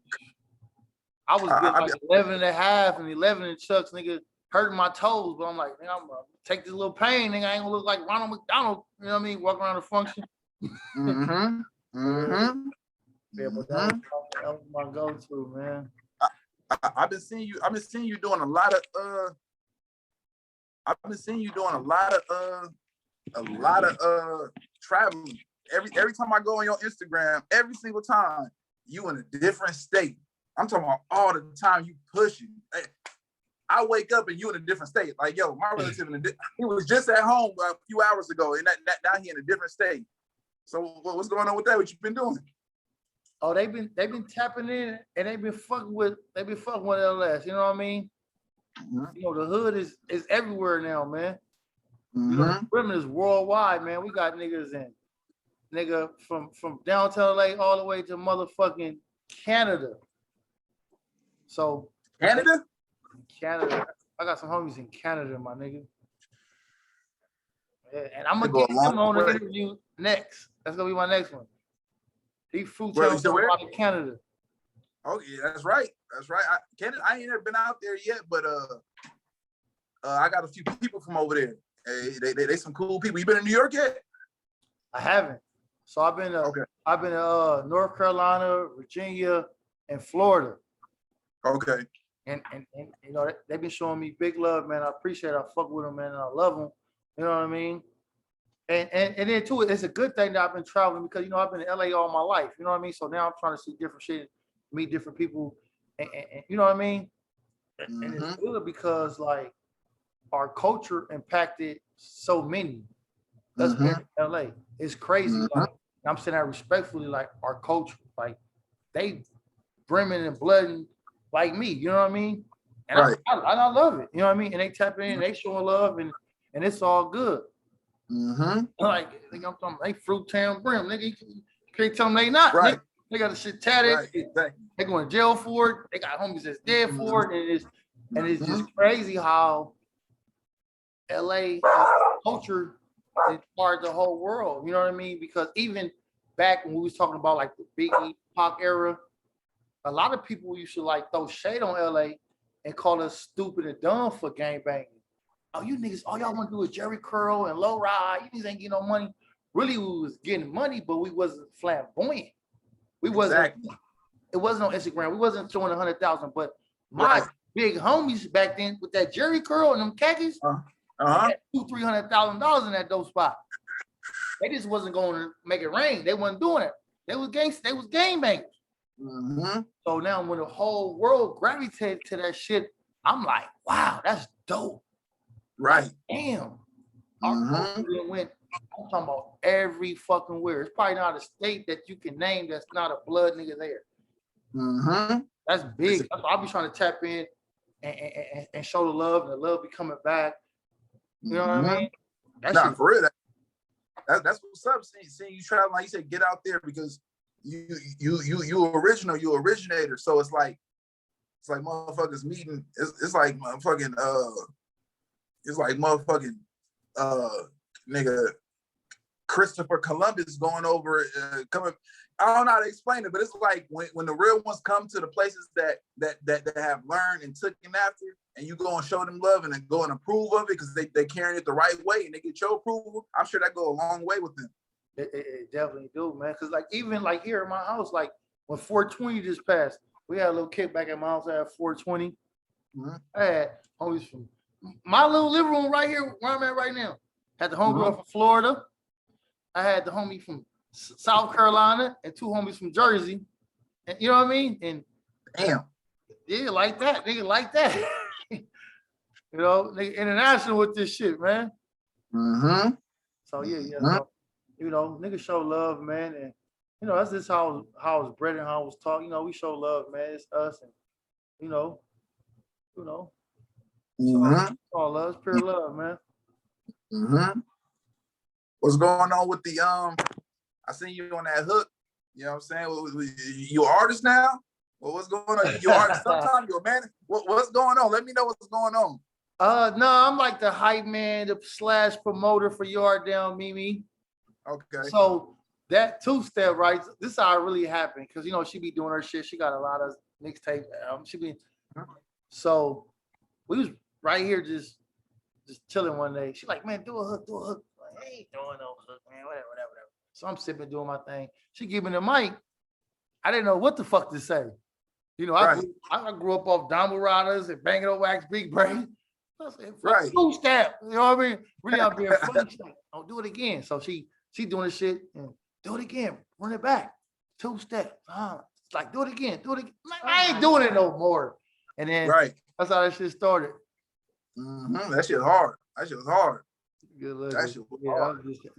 I was getting like 11 and a half and 11 in Chucks, nigga, hurting my toes. But I'm like, man, I'm gonna take this little pain, nigga. I ain't gonna look like Ronald McDonald. You know what I mean? Walking around the function. Yeah, but that was my go-to, man. I've been seeing you doing a lot of traveling. Every time I go on your Instagram, every single time you in a different state. I'm talking about all the time you pushing. I wake up and you in a different state. Like, yo, my relative he was just at home a few hours ago, and now he in a different state. So what's going on with that? What you been doing? Oh, they've been tapping in and they've been fucking with LS. You know what I mean? You know, the hood is everywhere now, man. You know, the women is worldwide, man. We got niggas from downtown LA all the way to motherfucking Canada. So Canada? I got some homies in Canada, my nigga. Yeah, and I'm gonna get him on the interview next. That's gonna be my next one. He fruit out in Canada. Oh yeah, that's right. Canada, I ain't never been out there yet, but I got a few people from over there. Hey, they some cool people. You been in New York yet? I haven't. So I've been to North Carolina, Virginia, and Florida. Okay. And you know they've been showing me big love, man. I appreciate it. I fuck with them, man. And I love them. You know what I mean? And then too, it's a good thing that I've been traveling because, you know, I've been in LA all my life. You know what I mean? So now I'm trying to see different shit, meet different people, and you know what I mean? And it's good because like our culture impacted so many. That's in LA. It's crazy. Like I'm saying that respectfully, like our culture, like they brimming and blooding like me. You know what I mean? And I love it. You know what I mean? And they tap in, they showing love, and it's all good. Like I'm they fruit town brim, nigga. You can't tell them they not. Right. They got the shit tatted. Right. They going to jail for it. They got homies that's dead for it, and it's just crazy how LA culture inspired the whole world. You know what I mean? Because even back when we was talking about like the Biggie Pac era, a lot of people used to like throw shade on LA and call us stupid and dumb for gangbanging. Oh, you niggas, all y'all want to do is Jerry Curl and low ride. You niggas ain't getting no money. Really, we was getting money, but we wasn't flamboyant. We wasn't. It wasn't on Instagram. We wasn't showing 100,000. But my big homies back then with that Jerry Curl and them khakis, had $200,000-$300,000 in that dope spot. They just wasn't going to make it rain. They wasn't doing it. They was gangbangers. So now when the whole world gravitated to that shit, I'm like, wow, that's dope. Right. Damn. went. I'm talking about every fucking where. It's probably not a state that you can name that's not a blood nigga there. That's big. That's why I'll be trying to tap in and show the love, and the love be coming back. You know what I mean? Nah, for real. That's what's up. Seeing you travel, like you said, get out there because you original, you originator. So it's like motherfuckers meeting. It's like motherfucking nigga Christopher Columbus going over coming. I don't know how to explain it, but it's like when the real ones come to the places that have learned and taken after, and you go and show them love and then go and approve of it because they carrying it the right way and they get your approval. I'm sure that go a long way with them. It definitely do, man. Because like even like here in my house, like when 420 just passed, we had a little kickback at my house at 420. I had homies from my little living room right here where I'm at right now. Had the homegirl from Florida. I had the homie from South Carolina and two homies from Jersey. And you know what I mean? And damn. Yeah, like that. Nigga like that. You know, nigga international with this shit, man. So yeah. So, you know, niggas show love, man. And you know, that's just how it's bred and how it was taught. You know, we show love, man. It's us and you know. So, all love, it's pure love, man. What's going on with the I seen you on that hook. You know what I'm saying? You an artist now? Well, what's going on? You artist sometimes, you're a man. What's going on? Let me know what's going on. No, I'm like the hype man, the / promoter for Yard Down Mimi. Okay. So that two-step, right? This is how it really happened. Cause you know, she be doing her shit. She got a lot of mixtape. So we was right here just chilling one day. She like, man, do a hook. Like, I ain't doing no hook, man. Whatever. So I'm sipping, doing my thing. She gave me the mic. I didn't know what the fuck to say. You know, I grew up off Don Muradas and Banging on Wax, Big Brain. I said, two-step. You know what I mean? Really, I'm being funny. She's like, oh, do it again. So she doing the shit and do it again. Run it back. Two-step. It's like, do it again. I ain't doing it no more. And then that's how that shit started. That shit hard. That shit was hard. Good luck. I was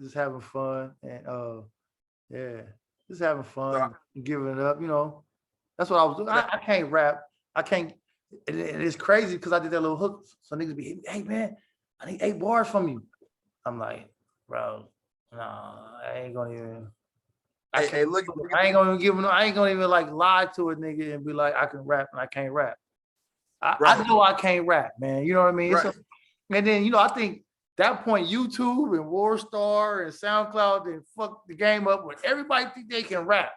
just having fun and just having fun, giving it up. You know, that's what I was doing. I can't rap. I can't. It's crazy because I did that little hook. So niggas be, hey man, I need 8 bars from you. I'm like, bro, no, I ain't gonna even. I ain't gonna give him. I ain't gonna even like lie to a nigga and be like, I can rap and I can't rap. I know I can't rap, man. You know what I mean? And then you know, I think. That point, YouTube and Warstar and SoundCloud, they fuck the game up when everybody think they can rap.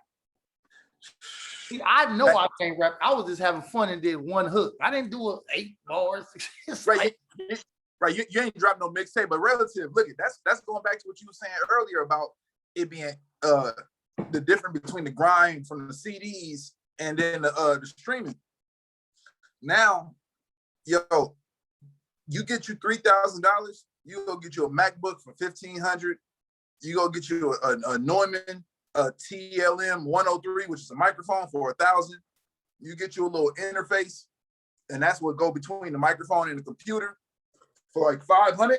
See, I know I can't rap. I was just having fun and did one hook. I didn't do 8 bars. You ain't dropped no mixtape, but relative. Look, that's going back to what you were saying earlier about it being the difference between the grind from the CDs and then the streaming. Now, yo, you get you $3,000. You go get you a MacBook for $1,500. You go get you a Neumann, a TLM 103, which is a microphone for $1,000. You get you a little interface, and that's what go between the microphone and the computer for like $500.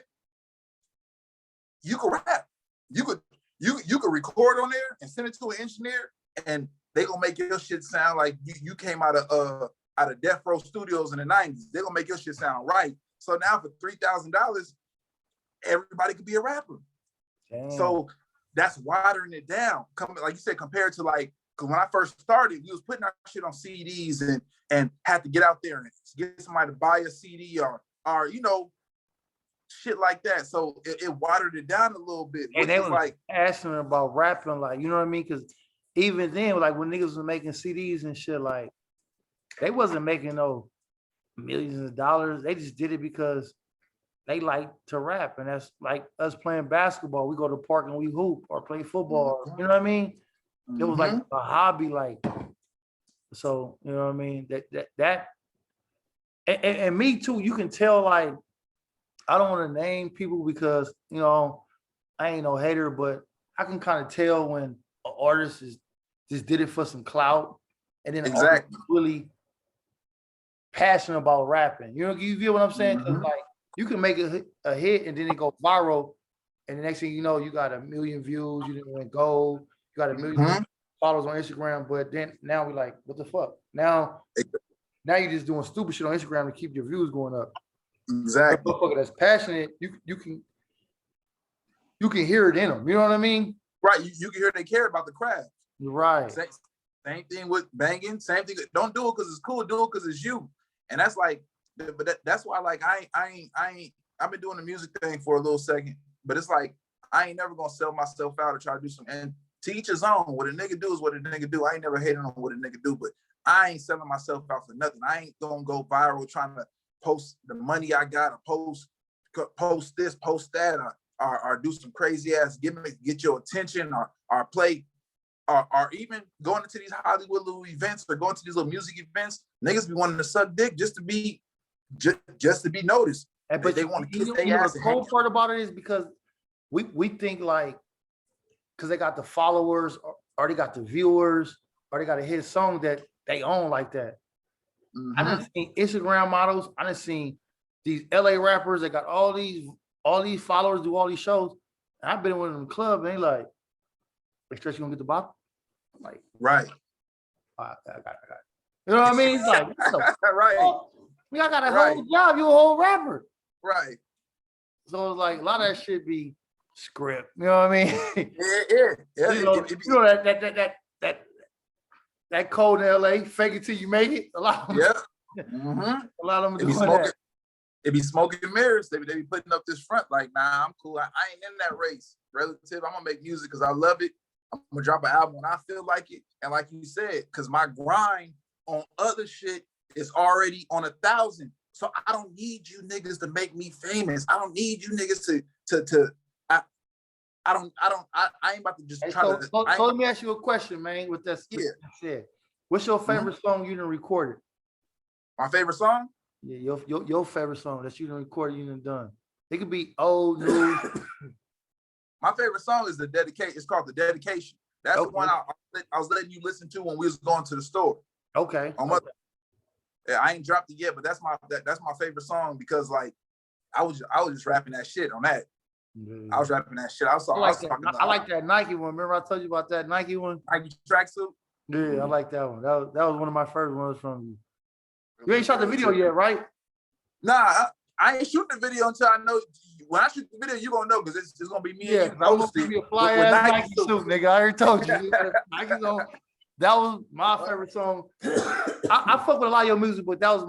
You could rap. You could record on there and send it to an engineer, and they gonna make your shit sound like you came out of Death Row Studios in the 90s. They gonna make your shit sound right. So now for $3,000. Everybody could be a rapper. Damn. So that's watering it down. Like you said, compared to like, because when I first started, we was putting our shit on CDs and had to get out there and get somebody to buy a CD or you know, shit like that. So it watered it down a little bit. And they was like asking about rapping, like, you know what I mean? Because even then, like when niggas was making CDs and shit, like they wasn't making no millions of dollars. They just did it because they like to rap, and that's like us playing basketball. We go to the park and we hoop or play football. You know what I mean? It was like a hobby, like so. You know what I mean? That and me too. You can tell, like I don't want to name people because you know I ain't no hater, but I can kind of tell when an artist is just did it for some clout, and then really passionate about rapping. You know, you feel what I'm saying? 'Cause like. You can make a hit and then it go viral And the next thing you know, you got 1 million views, you didn't win gold, you got 1 million followers on Instagram, but then now we like, what the fuck? Now you're just doing stupid shit on Instagram to keep your views going up. Exactly. A motherfucker that's passionate, you can hear it in them. You know what I mean? Right. You can hear they care about the craft. Right. Same thing with banging. Same thing. Don't do it because it's cool. Do it because it's you. And that's like, but that's why like I've been doing the music thing for a little second, but it's like I ain't never gonna sell myself out or try to do something. And to each his own. What a nigga do is what a nigga do. I ain't never hating on what a nigga do, but I ain't selling myself out for nothing. I ain't gonna go viral trying to post the money I got, or post this, post that, or do some crazy ass gimmicks, get your attention, or play, or even going into these Hollywood little events or going to these little music events. Niggas be wanting to suck dick just to be noticed. But they want to kiss their ass. The cool part about it is because we think like, because they got the followers or they got the viewers or they got a hit song that they own like that. I done seen Instagram models. I done seen these LA rappers that got all these followers, do all these shows. And I've been in one of them clubs and they like, Lil Stretch, you gonna get the bottle? I'm like, right. I got it. You know what I mean? It's like, right. I got a whole job. You a whole rapper. Right. So it's like a lot of that shit be script. You know what I mean? Yeah. You know that code in LA, fake it till you make it. A lot of them. Yeah. A lot of them doing that. It be smoking mirrors. They be putting up this front like, nah, I'm cool. I ain't in that race. Relative, I'm gonna make music because I love it. I'm gonna drop an album when I feel like it. And like you said, because my grind on other shit is already on 1,000. So I don't need you niggas to make me famous. I don't need you niggas to I ain't about to just try to. So let me ask you a question, man. With that said, what's your favorite song you done recorded? My favorite song? Yeah, your favorite song that you done recorded, you done done. It could be old, new. My favorite song is The Dedication. It's called The Dedication. That's the one I was letting you listen to when we was going to the store. Okay. Yeah, I ain't dropped it yet, but that's my favorite song because like I was just rapping that shit on that. Yeah. I was rapping that shit. I like that Nike one. Remember I told you about that Nike one? Nike tracksuit? Yeah, I like that one. That was one of my first ones from you. You ain't shot the video yet, right? Nah, I ain't shooting the video until I know. When I shoot the video, you gonna know because it's gonna be me and you. I'm gonna give you a fly ass Nike suit, nigga. I already told you. That was my favorite song. I fuck with a lot of your music, but that was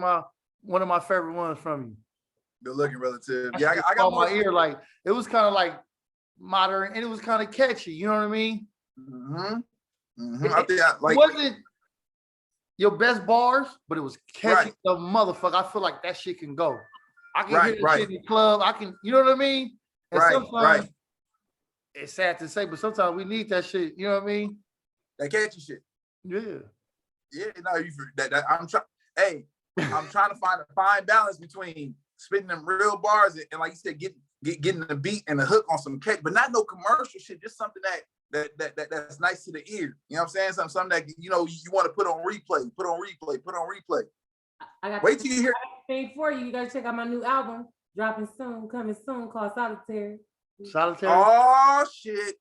one of my favorite ones from you. Good looking, relative. Yeah, I got my ear like it was kind of like modern and it was kind of catchy. You know what I mean? It wasn't your best bars, but it was catchy. The motherfucker. I feel like that shit can go. I can hear that shit in the club. I can, you know what I mean? And sometimes it's sad to say, but sometimes we need that shit. You know what I mean? That catchy shit. Yeah. Yeah. No, I'm trying. Hey, I'm trying to find a fine balance between spitting them real bars and like you said, getting the beat and the hook on some catch, but not no commercial shit. Just something that's nice to the ear. You know what I'm saying? Something that you want to put on replay. Wait till you hear. Thing for you. You gotta check out my new album dropping soon, coming soon, called Solitary. Solitary. Oh shit. Shit.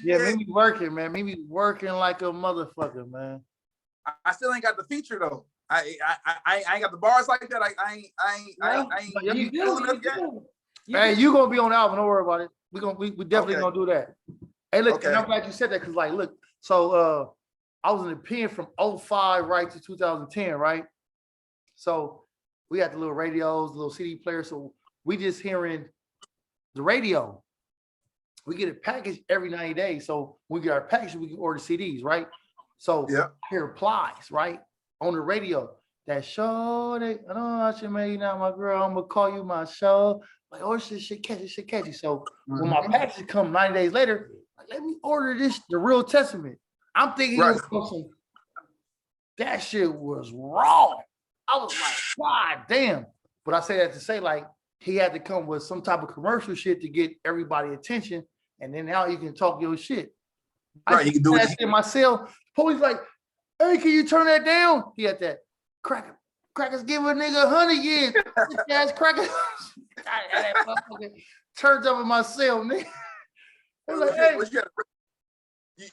Yeah, me working, man. Me working like a motherfucker, man. I still ain't got the feature though. I ain't got the bars like that. I ain't. You do. Hey, you gonna be on the album? Don't worry about it. We definitely gonna do that. Hey, look, and I'm glad you said that because like, look, so I was in the pen from 2005 right to 2010, right? So we had the little radios, the little CD players. So we just hearing the radio. We get a package every 90 days. So when we get our package, we can order CDs, right? So I hear replies, right? On the radio. That show, I know I should make you not my girl. I'm gonna call you my show. Like, oh, shit catchy. So when my package come 90 days later, like, let me order this, the Real Testament. I'm thinking that shit was wrong. I was like, God damn. But I say that to say, like, he had to come with some type of commercial shit to get everybody attention. And then now you can talk your shit. Right, you can do that shit in my cell. Police like, hey, can you turn that down? He had that crackers give a nigga 100 years. Ass crackers. turned up in my cell, nigga. Like, hey.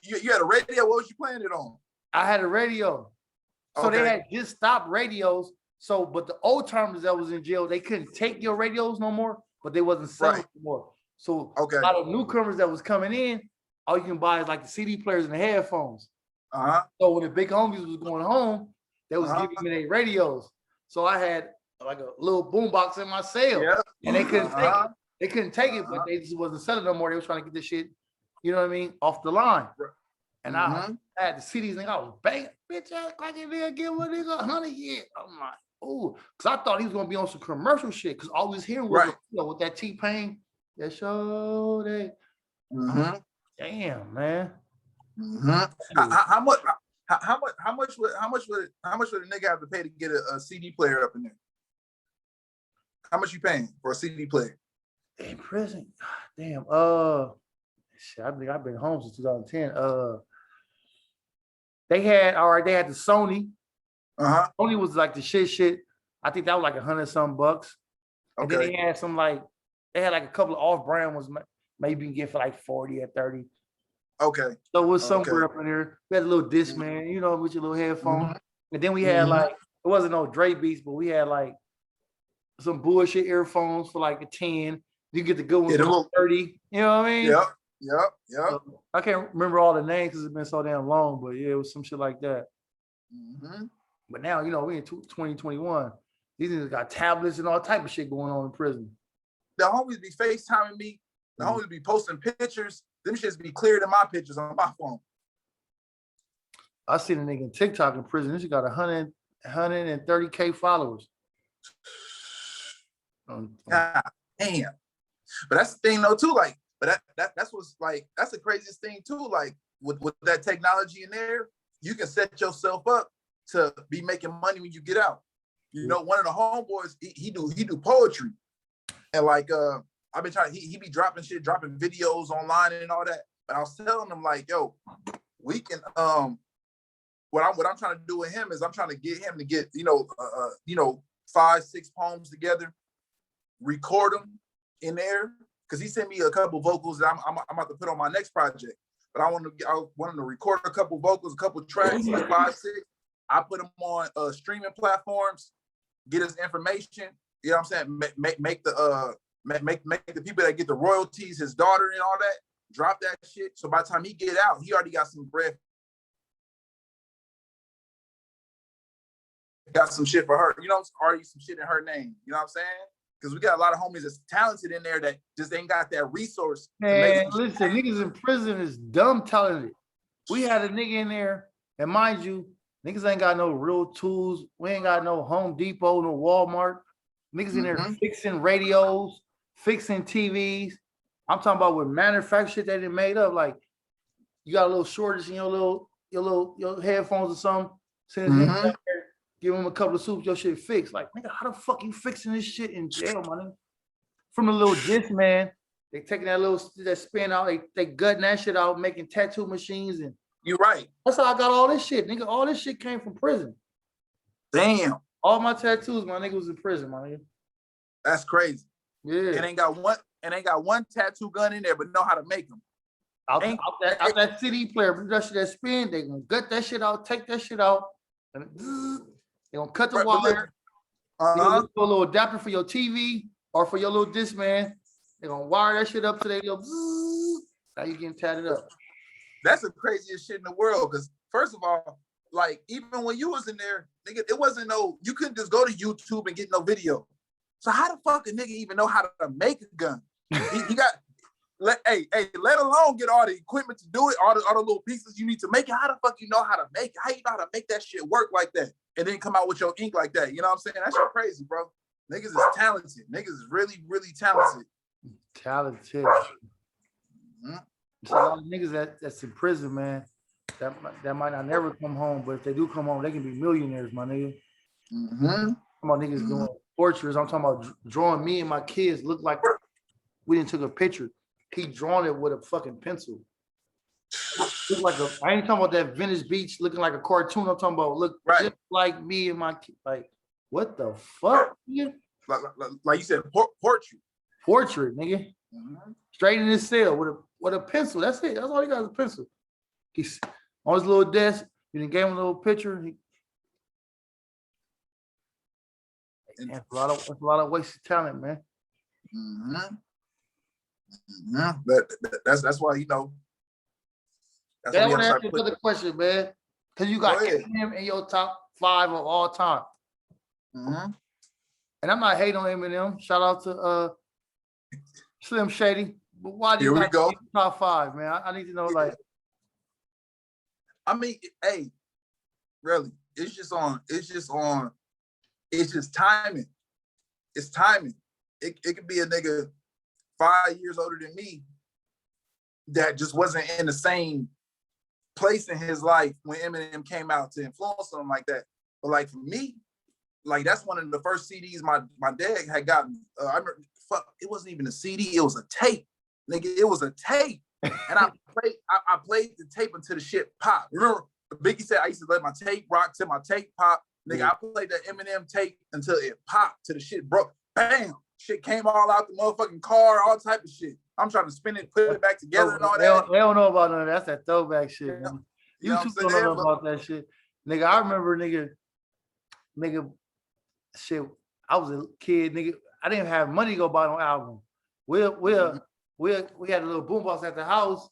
You had a radio. What was you playing it on? I had a radio. So they had just stopped radios. So, but the old timers that was in jail, they couldn't take your radios no more, but they wasn't selling anymore. So a lot of newcomers that was coming in, all you can buy is like the CD players and the headphones. So when the big homies was going home, they was giving me their radios. So I had like a little boombox in my cell, and they couldn't take it. They couldn't take it, but they just wasn't selling no more. They was trying to get this shit, you know what I mean, off the line. And I had the CDs, and I was banging, bitch ass like a nigga, give a nigga 100 years. I'm like, oh, because I thought he was gonna be on some commercial shit. Because all we was hearing was with that T-Pain, that show they. Damn, man. How much would a nigga have to pay to get a CD player up in there? How much you paying for a CD player? In prison, damn. Shit, I think I've been home since 2010. They had the Sony. Sony was like the shit. I think that was like $100 bucks. And then they had a couple of off-brand ones, maybe you can get for like 40 or 30. So it was somewhere up in there. We had a little disc, man, you know, with your little headphones. And then we had like, it wasn't no Dre beats, but we had like some bullshit earphones for like a 10. You get the good ones for 30. You know what I mean? Yep. So I can't remember all the names because it's been so damn long, but yeah, it was some shit like that. But now, you know, we in 2021. These niggas got tablets and all type of shit going on in prison. The homies be FaceTiming me. The homies be posting pictures. Them shits be clearer than my pictures on my phone. I seen a nigga in TikTok in prison. This shit got 130K followers. God damn. But that's the thing though too, like, but that's what's like, that's the craziest thing too. Like with that technology in there, you can set yourself up to be making money when you get out. You know, one of the homeboys, he do poetry. And like I've been trying, he be dropping videos online and all that. But I was telling him like, yo, we can what I'm trying to do with him is I'm trying to get him to get, 5-6 poems together, record them in there. Because he sent me a couple vocals that I'm about to put on my next project. But I want him to record a couple vocals, a couple tracks, like 5-6. I put them on streaming platforms, get his information. You know what I'm saying? Make the people that get the royalties, his daughter and all that, drop that shit. So by the time he get out, he already got some bread. Got some shit for her. You know, already some shit in her name. You know what I'm saying? Because we got a lot of homies that's talented in there that just ain't got that resource. Man, listen, niggas in prison is dumb talented. We had a nigga in there, and mind you, niggas ain't got no real tools. We ain't got no Home Depot, no Walmart. Niggas in there fixing radios, fixing TVs. I'm talking about with manufactured shit they done made up. Like you got a little shortage in your headphones or something. Send his nigga out there, give him a couple of soups, your shit fixed. Like, nigga, how the fuck you fixing this shit in jail, man? From the little disc, man. They taking that spin out, they gutting that shit out, making tattoo machines, and you're right. That's how I got all this shit, nigga. All this shit came from prison. Damn. All my tattoos, my nigga, was in prison, my nigga. That's crazy. Yeah. And ain't got one tattoo gun in there, but know how to make them. Out that CD player, that spin, they gonna gut that shit out, take that shit out, and they gonna cut the wire. They gonna do a little adapter for your TV or for your little disc, man. They gonna wire that shit up to they go. Now you getting tatted up. That's the craziest shit in the world. Because first of all, like even when you was in there, nigga, it wasn't you couldn't just go to YouTube and get no video. So how the fuck a nigga even know how to make a gun? He got let alone get all the equipment to do it, all the little pieces you need to make it. How the fuck you know how to make it? How you know how to make that shit work like that and then come out with your ink like that? You know what I'm saying? That shit crazy, bro. Niggas is talented. Niggas is really, really talented. Talented. It's a lot of niggas that's in prison, man. That might not never come home, but if they do come home, they can be millionaires, my nigga. I'm about niggas doing portraits. I'm talking about drawing me and my kids look like we didn't took a picture. He drawn it with a fucking pencil. Look like I ain't talking about that Venice Beach looking like a cartoon. I'm talking about just like me and my kid. Like, what the fuck? Nigga? Like you said, portrait. Portrait, nigga. straight in his cell with a pencil. That's it. That's all he got is a pencil. He's on his little desk. You done gave him a little picture. That's a lot of wasted talent, man. But that's why, you know. That's I want to ask you another question, man. Because you got Eminem in your top 5 of all time. And I'm not hating on Eminem. Shout out to Slim Shady. But why do you got top 5, man? I need to know, like. I mean, hey, really, it's just timing. It's timing. It could be a nigga 5 years older than me that just wasn't in the same place in his life when Eminem came out to influence him like that. But like for me, like that's one of the first CDs my dad had gotten. I remember, it wasn't even a CD, it was a tape. Nigga, it was a tape. And I played the tape until the shit popped. Remember, Biggie said I used to let my tape rock till my tape pop. Nigga, I played that Eminem tape until it popped, till the shit broke. Bam! Shit came all out the motherfucking car, all type of shit. I'm trying to spin it, put it back together and all that. They don't know about none of that. That's that throwback shit, man. You two don't know about that shit. Nigga, I remember, nigga, shit, I was a kid, nigga. I didn't have money to go buy no album. We had a little boombox at the house,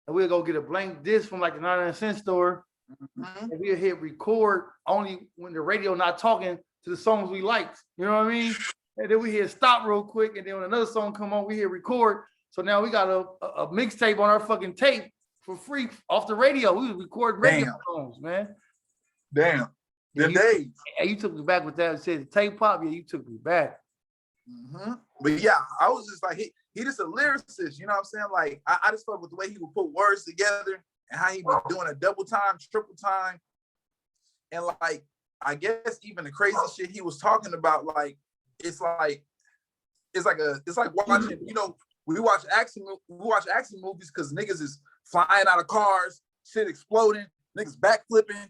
and we'd go get a blank disc from like the 99-cent store, and we'd hit record only when the radio not talking to the songs we liked. You know what I mean? And then we hit stop real quick, and then when another song come on, we hit record. So now we got a mixtape on our fucking tape for free off the radio. We record radio songs, man. Damn. Yeah, you took me back with that. And said the tape pop. Yeah, you took me back. But yeah, I was just like, he just a lyricist. You know what I'm saying? Like I just felt with the way he would put words together and how he was doing a double time, triple time, and like I guess even the crazy shit he was talking about, like it's like watching, you know, we watch action movies because niggas is flying out of cars, shit exploding, niggas backflipping,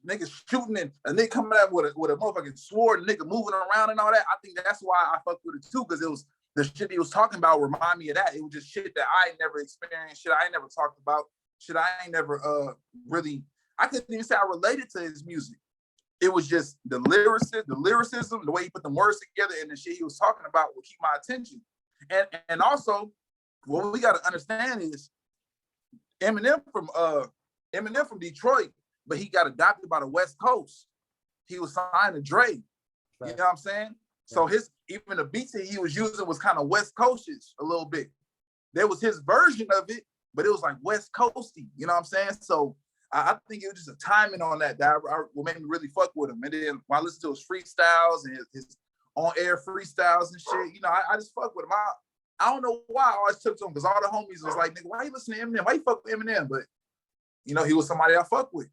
niggas shooting, and a nigga coming out with a motherfucking sword, and nigga moving around and all that. I think that's why I fucked with it too, because it was the shit he was talking about remind me of that. It was just shit that I never experienced, shit I ain't never talked about, shit I ain't never really, I couldn't even say I related to his music. It was just the lyricism, the way he put the words together, and the shit he was talking about would keep my attention. And also, what we got to understand is Eminem from Detroit, but he got adopted by the West Coast. He was signed to Dre. You know what I'm saying? So even the beats that he was using was kind of West Coastish a little bit. There was his version of it, but it was like West Coasty. You know what I'm saying? So I think it was just a timing on that what made me really fuck with him. And then when I listened to his freestyles and his on-air freestyles and shit, you know, I just fuck with him. I don't know why I always took to him, because all the homies was like, nigga, why you listening to Eminem? Why you fuck with Eminem? But, you know, he was somebody I fuck with.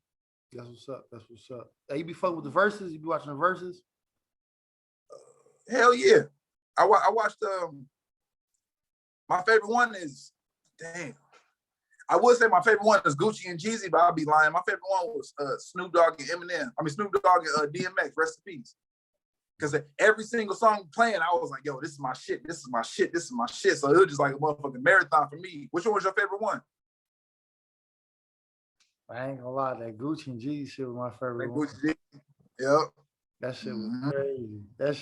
That's what's up. Hey, you be fucking with the verses? You be watching the verses? Hell yeah. I watched, my favorite one is, damn. I would say my favorite one is Gucci and Jeezy, but I'll be lying. My favorite one was Snoop Dogg and Eminem. I mean, Snoop Dogg and DMX, rest in peace. Because every single song playing, I was like, yo, this is my shit. This is my shit. This is my shit. So it was just like a motherfucking marathon for me. Which one was your favorite one? I ain't gonna lie, that Gucci and Jeezy shit was my favorite one. Gucci, yep. That shit was crazy. That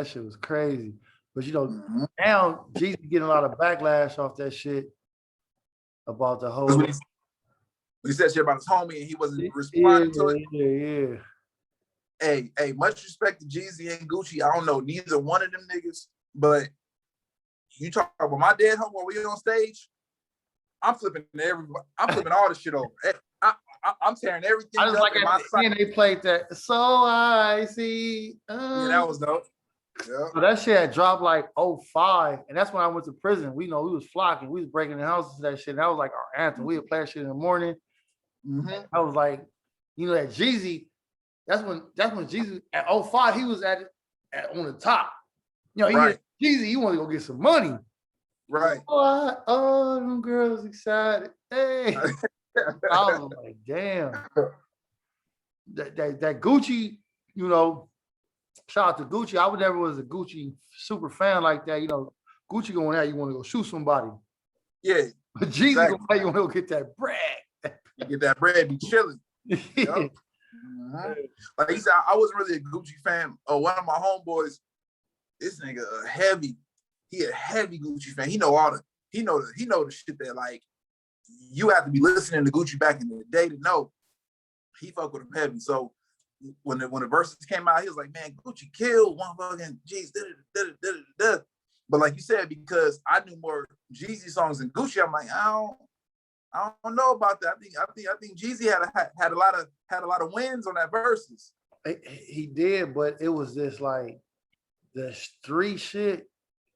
shit was crazy. But you know, now Jeezy getting a lot of backlash off that shit about the whole. When he said shit about his homie and he wasn't responding to it. Yeah. Hey, much respect to Jeezy and Gucci. I don't know neither one of them niggas, but you talk about my dead homie when we on stage, I'm flipping all the shit over. I'm tearing everything up. Like and they played that. So I see. Yeah, that was dope. Yeah. So that shit had dropped like 05, and that's when I went to prison. We was flocking. We was breaking the houses to that shit. And that was like our anthem. We would play that shit in the morning. I was like, you know, that Jeezy. That's when Jeezy at 05, he was at on the top. You know, Jeezy, you want to go get some money. Right. Oh, them girls excited. Hey. I was like, damn. That Gucci, you know, shout out to Gucci. I never was a Gucci super fan like that. You know, Gucci going out, you want to go shoot somebody. Yeah. But Jeezy Exactly. going out, you want to go get that bread. You get that bread, be chilling. Yeah. Like he said, I wasn't really a Gucci fan. One of my homeboys, this nigga he a heavy Gucci fan. He know the shit that like you have to be listening to Gucci back in the day to know. He fuck with him heavy. So when the verses came out, he was like, man, Gucci killed one fucking Jeez. But like you said, because I knew more Jeezy songs than Gucci, I'm like, I don't know about that. I think Jeezy had a lot of wins on that verses. He did, but it was this like the street shit,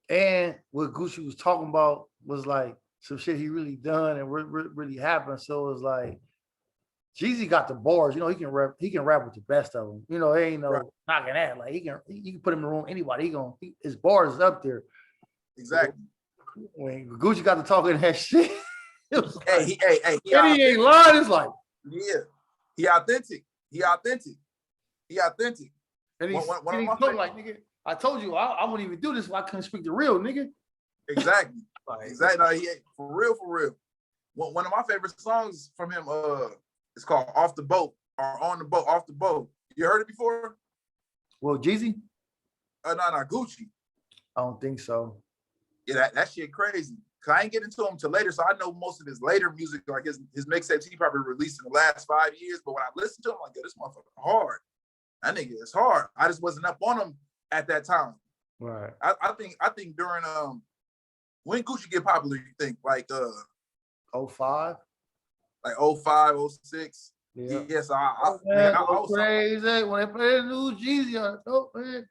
and what Gucci was talking about was like some shit he really done and really happened. So it was like Jeezy got the bars. You know, he can rap with the best of them. You know, there ain't no knocking that. Like you can put him in the room anybody. His bars is up there. Exactly. When Gucci got to talking that shit. He ain't lying. It's like, yeah, he authentic. And he's like, nigga, I told you I wouldn't even do this if I couldn't speak the real, nigga. Exactly. Exactly. No, for real. One of my favorite songs from him, it's called "Off the Boat" or "On the Boat." Off the Boat. You heard it before? Well, Jeezy? No, Gucci. I don't think so. Yeah, that shit crazy. Cause I ain't getting to him till later, so I know most of his later music, like his mixtapes, he probably released in the last 5 years. But when I listen to him, I'm like, yo, this motherfucker hard. That nigga is hard. I just wasn't up on him at that time. Right. I think during when Gucci get popular, you think like 05? Like 05, 06. Yeah. Yes, I was crazy when they played the new Jeezy. Man.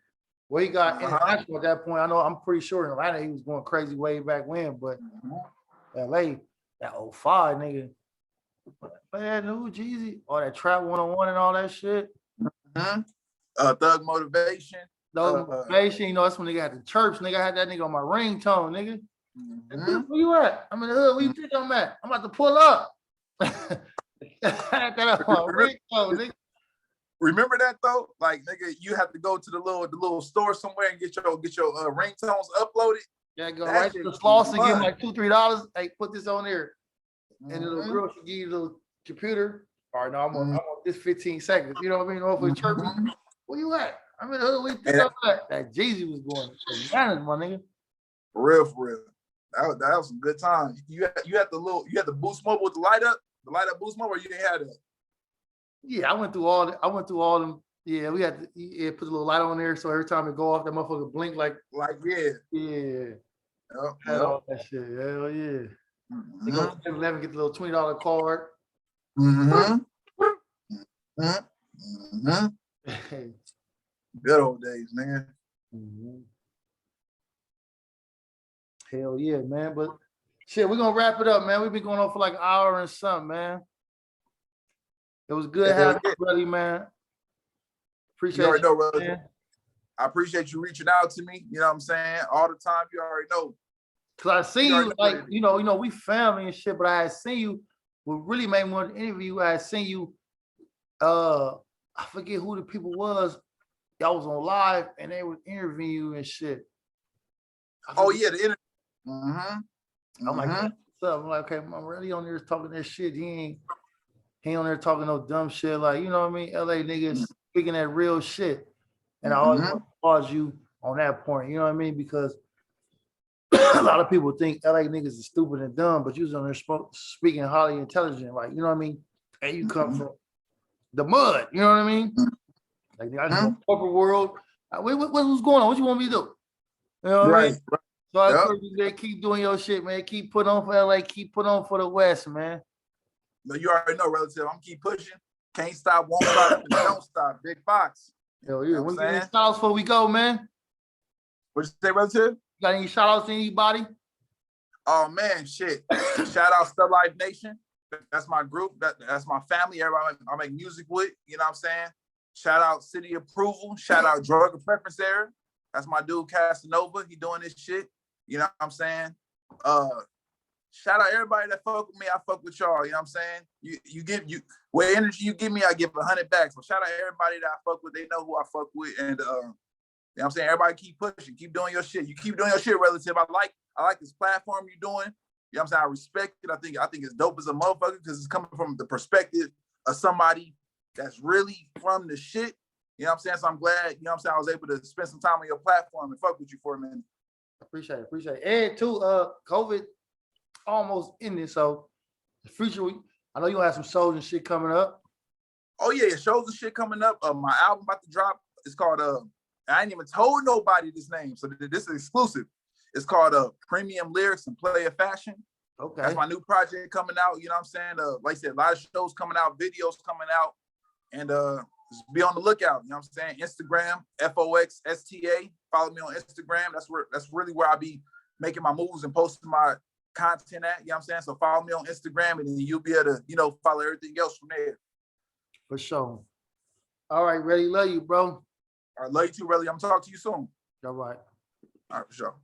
Well, he got international at that point. I know, I'm pretty sure in Atlanta he was going crazy way back when, but LA, that 05 nigga, man, new Jeezy, all that Trap 101 and all that shit. Thug Motivation. Motivation, you know, that's when nigga had the church. Nigga had that nigga on my ringtone, nigga. Where you at? I'm in the hood. Where you think I'm at? I'm about to pull up. Had that up on my ringtone, nigga. Remember that though? Like nigga, you have to go to the little store somewhere and get your ringtones uploaded. Yeah, go right to the sloss and give him like $2-3. Hey, put this on there. And the little girl should give you the little computer. All right, no, I'm on this 15 seconds. You know what I mean? Over chirping. Where you at? I'm in the hood. We pick up that Jeezy was going bananas, my nigga. For real. That was some good times. You had the Boost Mobile with the light up Boost Mobile, or you didn't have that? Yeah, I went through all them. Yeah, we had to put a little light on there so every time it go off, that motherfucker blink like yeah. Had all that shit. Hell yeah. You go to 7-Eleven, get the little $20 card. Good old days, man. Hell yeah, man. But shit, we're gonna wrap it up, man. We've been going on for like an hour and something, man. It was good having you, buddy, man. Appreciate you. Know, man. I appreciate you reaching out to me. You know what I'm saying? All the time. You already know. Cause I seen you like, you know, we family and shit, but I had seen you. What really made me want to interview you, I had seen you. I forget who the people was. Y'all was on live and they would interview you and shit. Oh yeah, the interview. I'm like, what's up? I'm like, okay, I'm really on there talking that shit. He ain't on there talking no dumb shit. Like, you know what I mean? LA niggas speaking that real shit. And I always want to applaud you on that point. You know what I mean? Because a lot of people think LA niggas is stupid and dumb, but you was on there speaking highly intelligent. Like, you know what I mean? And you come from the mud. You know what I mean? Like, I just go corporate world. What's going on? What you want me to do? You know what I mean? So I encourage you to keep doing your shit, man. Keep putting on for LA. Keep putting on for the West, man. No, you already know, relative. I'm keep pushing. Can't stop, won't stop, don't stop. Big Fox. Hell yeah. We got any shout outs before we go, man? What you say, relative? You got any shout outs to anybody? Oh man, shit. Shout out Still Life Nation. That's my group. That's my family. Everybody I make music with. You know what I'm saying? Shout out City Approval. Shout out Drug and Preference Era. That's my dude Casanova. He doing this shit. You know what I'm saying? Shout out everybody that fuck with me. I fuck with y'all. You know what I'm saying? You give what energy you give me, I give 100 back. So shout out everybody that I fuck with. They know who I fuck with. And You know what I'm saying? Everybody keep pushing, keep doing your shit. You keep doing your shit, relative. I like this platform you're doing. You know what I'm saying? I respect it. I think it's dope as a motherfucker because it's coming from the perspective of somebody that's really from the shit. You know what I'm saying? So I'm glad, you know what I'm saying, I was able to spend some time on your platform and fuck with you for a minute. Appreciate it. And too, COVID almost ended. So the future, I know you have some shows and shit coming up. Oh yeah, shows and shit coming up. My album about to drop. It's called I ain't even told nobody this name, so this is exclusive. It's called Premium Lyrics and Play of Fashion. Okay. That's my new project coming out. You know what I'm saying? Like I said, a lot of shows coming out, videos coming out, and just be on the lookout. You know what I'm saying? Instagram, FOXSTA. Follow me on Instagram. That's really where I be making my moves and posting my content at. You know what I'm saying? So follow me on Instagram, and then you'll be able to, you know, follow everything else from there. For sure. All right, ready? Love you, bro. All right, love you too, really. I'm gonna talk to you soon. All right. All right, for sure.